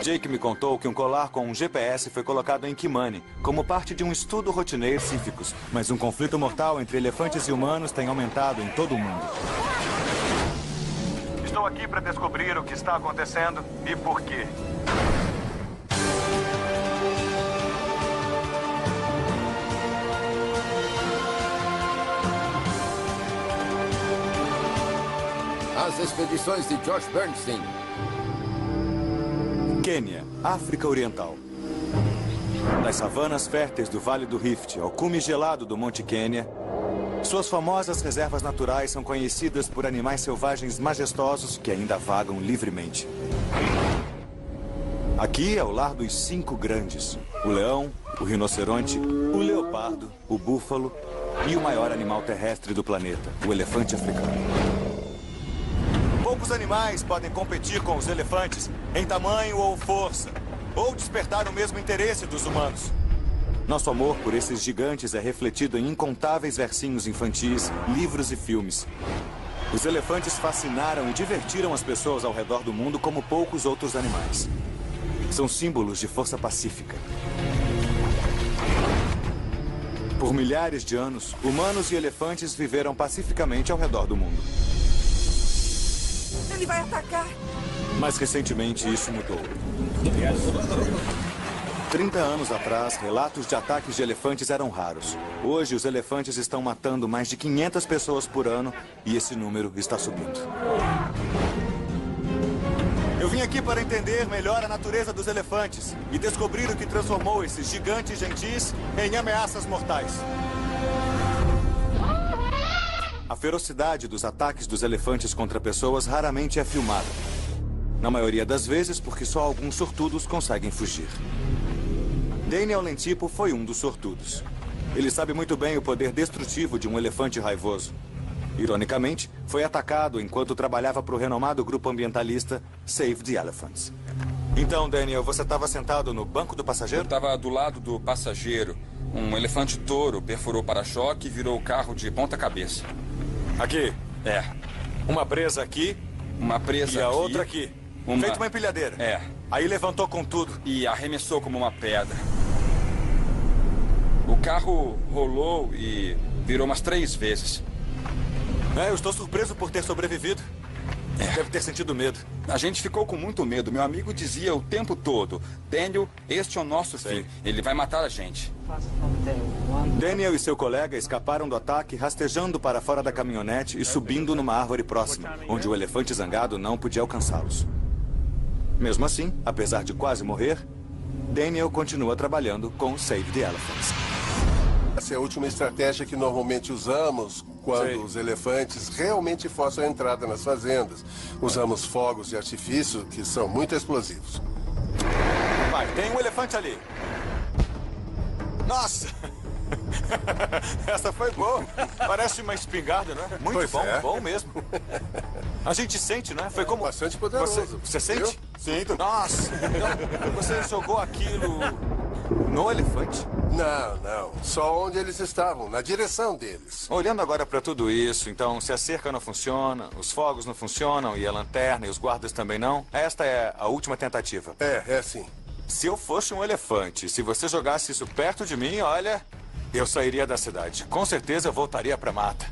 Jake me contou que um colar com um GPS foi colocado em Kimani, como parte de um estudo rotineiro científico. Mas um conflito mortal entre elefantes e humanos tem aumentado em todo o mundo. Estou aqui para descobrir o que está acontecendo e por quê. As expedições de George Bernstein. Quênia, África Oriental. Das savanas férteis do Vale do Rift ao cume gelado do Monte Quênia, suas famosas reservas naturais são conhecidas por animais selvagens majestosos que ainda vagam livremente. Aqui é o lar dos 5 grandes: o leão, o rinoceronte, o leopardo, o búfalo e o maior animal terrestre do planeta, o elefante africano. Poucos animais podem competir com os elefantes em tamanho ou força, ou despertar o mesmo interesse dos humanos. Nosso amor por esses gigantes é refletido em incontáveis versinhos infantis, livros e filmes. Os elefantes fascinaram e divertiram as pessoas ao redor do mundo como poucos outros animais. São símbolos de força pacífica. Por milhares de anos, humanos e elefantes viveram pacificamente ao redor do mundo. Ele vai atacar. Mas recentemente isso mudou. 30 anos atrás, relatos de ataques de elefantes eram raros. Hoje, os elefantes estão matando mais de 500 pessoas por ano e esse número está subindo. Eu vim aqui para entender melhor a natureza dos elefantes e descobrir o que transformou esses gigantes gentis em ameaças mortais. A ferocidade dos ataques dos elefantes contra pessoas raramente é filmada. Na maioria das vezes, porque só alguns sortudos conseguem fugir. Daniel Lentipo foi um dos sortudos. Ele sabe muito bem o poder destrutivo de um elefante raivoso. Ironicamente, foi atacado enquanto trabalhava para o renomado grupo ambientalista Save the Elephants. Então, Daniel, você estava sentado no banco do passageiro? Eu estava do lado do passageiro. Um elefante touro perfurou o para-choque e virou o carro de ponta cabeça. Aqui? É. Uma presa aqui. Uma presa e a aqui. outra aqui. Feito uma empilhadeira. É. Aí levantou com tudo. E arremessou como uma pedra. O carro rolou e virou umas 3 vezes. Eu estou surpreso por ter sobrevivido. Deve ter sentido medo. A gente ficou com muito medo. Meu amigo dizia o tempo todo: Daniel, este é o nosso fim. Ele vai matar a gente. Daniel e seu colega escaparam do ataque rastejando para fora da caminhonete e subindo numa árvore próxima, onde o elefante zangado não podia alcançá-los. Mesmo assim, apesar de quase morrer, Daniel continua trabalhando com Save the Elephants. Essa é a última estratégia que normalmente usamos quando os elefantes realmente forçam a entrada nas fazendas. Usamos fogos de artifício que são muito explosivos. Vai, tem um elefante ali. Nossa! Essa foi boa. Parece uma espingarda, não é? Muito bom, bom mesmo. A gente sente, não é? Foi como... Bastante poderoso. Você sente? Eu? Sinto. Nossa! Então, você jogou aquilo no elefante? Não. Só onde eles estavam, na direção deles. Olhando agora para tudo isso, então, se a cerca não funciona, os fogos não funcionam e a lanterna e os guardas também não, esta é a última tentativa. É sim. Se eu fosse um elefante, se você jogasse isso perto de mim, olha, eu sairia da cidade. Com certeza eu voltaria para a mata.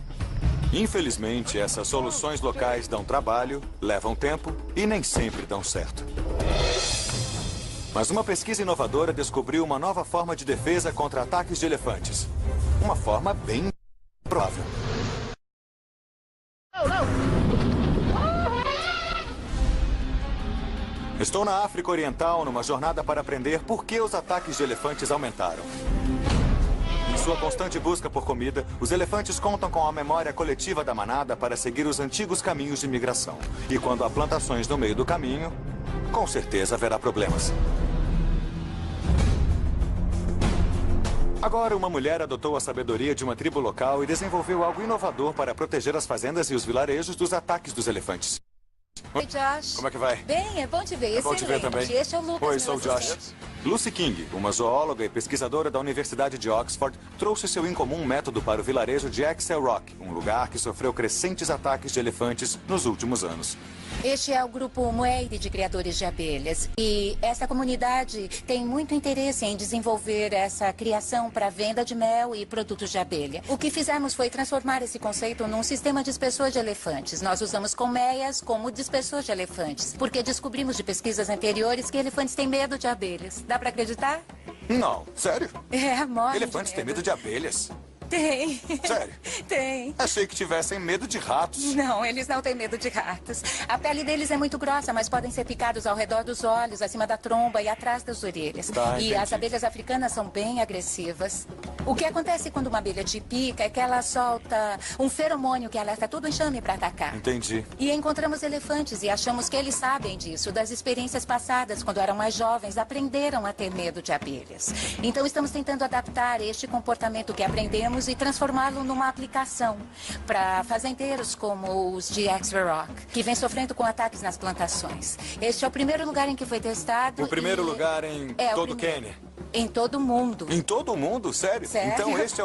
Infelizmente, essas soluções locais dão trabalho, levam tempo e nem sempre dão certo. Mas uma pesquisa inovadora descobriu uma nova forma de defesa contra ataques de elefantes. Uma forma bem provável. Estou na África Oriental numa jornada para aprender por que os ataques de elefantes aumentaram. Em sua constante busca por comida, os elefantes contam com a memória coletiva da manada para seguir os antigos caminhos de migração. E quando há plantações no meio do caminho, com certeza haverá problemas. Agora, uma mulher adotou a sabedoria de uma tribo local e desenvolveu algo inovador para proteger as fazendas e os vilarejos dos ataques dos elefantes. Oi, Josh. Como é que vai? Bem, é bom te ver. É bom te ver também. Este é o Lucas. Oi, sou o Josh. Lucy King, uma zoóloga e pesquisadora da Universidade de Oxford, trouxe seu incomum método para o vilarejo de Axel Rock, um lugar que sofreu crescentes ataques de elefantes nos últimos anos. Este é o grupo Moeire de criadores de abelhas. E essa comunidade tem muito interesse em desenvolver essa criação para venda de mel e produtos de abelha. O que fizemos foi transformar esse conceito num sistema dispersor de elefantes. Nós usamos colmeias como dispersor de elefantes, porque descobrimos de pesquisas anteriores que elefantes têm medo de abelhas. Dá para acreditar? Não, sério? Morre Elefantes têm medo de abelhas? Tem. Sério? Tem. Achei que tivessem medo de ratos. Não, eles não têm medo de ratos. A pele deles é muito grossa, mas podem ser picados ao redor dos olhos, acima da tromba e atrás das orelhas. E as abelhas africanas são bem agressivas. O que acontece quando uma abelha te pica é que ela solta um feromônio que alerta todo o enxame para atacar. Entendi. E encontramos elefantes e achamos que eles sabem disso, das experiências passadas, quando eram mais jovens, aprenderam a ter medo de abelhas. Então estamos tentando adaptar este comportamento que aprendemos e transformá-lo numa aplicação para fazendeiros como os de Axel Rock, que vem sofrendo com ataques nas plantações. Este é o primeiro lugar em que foi testado. O primeiro lugar em todo o Quênia? Em todo o mundo. Em todo o mundo? Sério? Sério? Então este é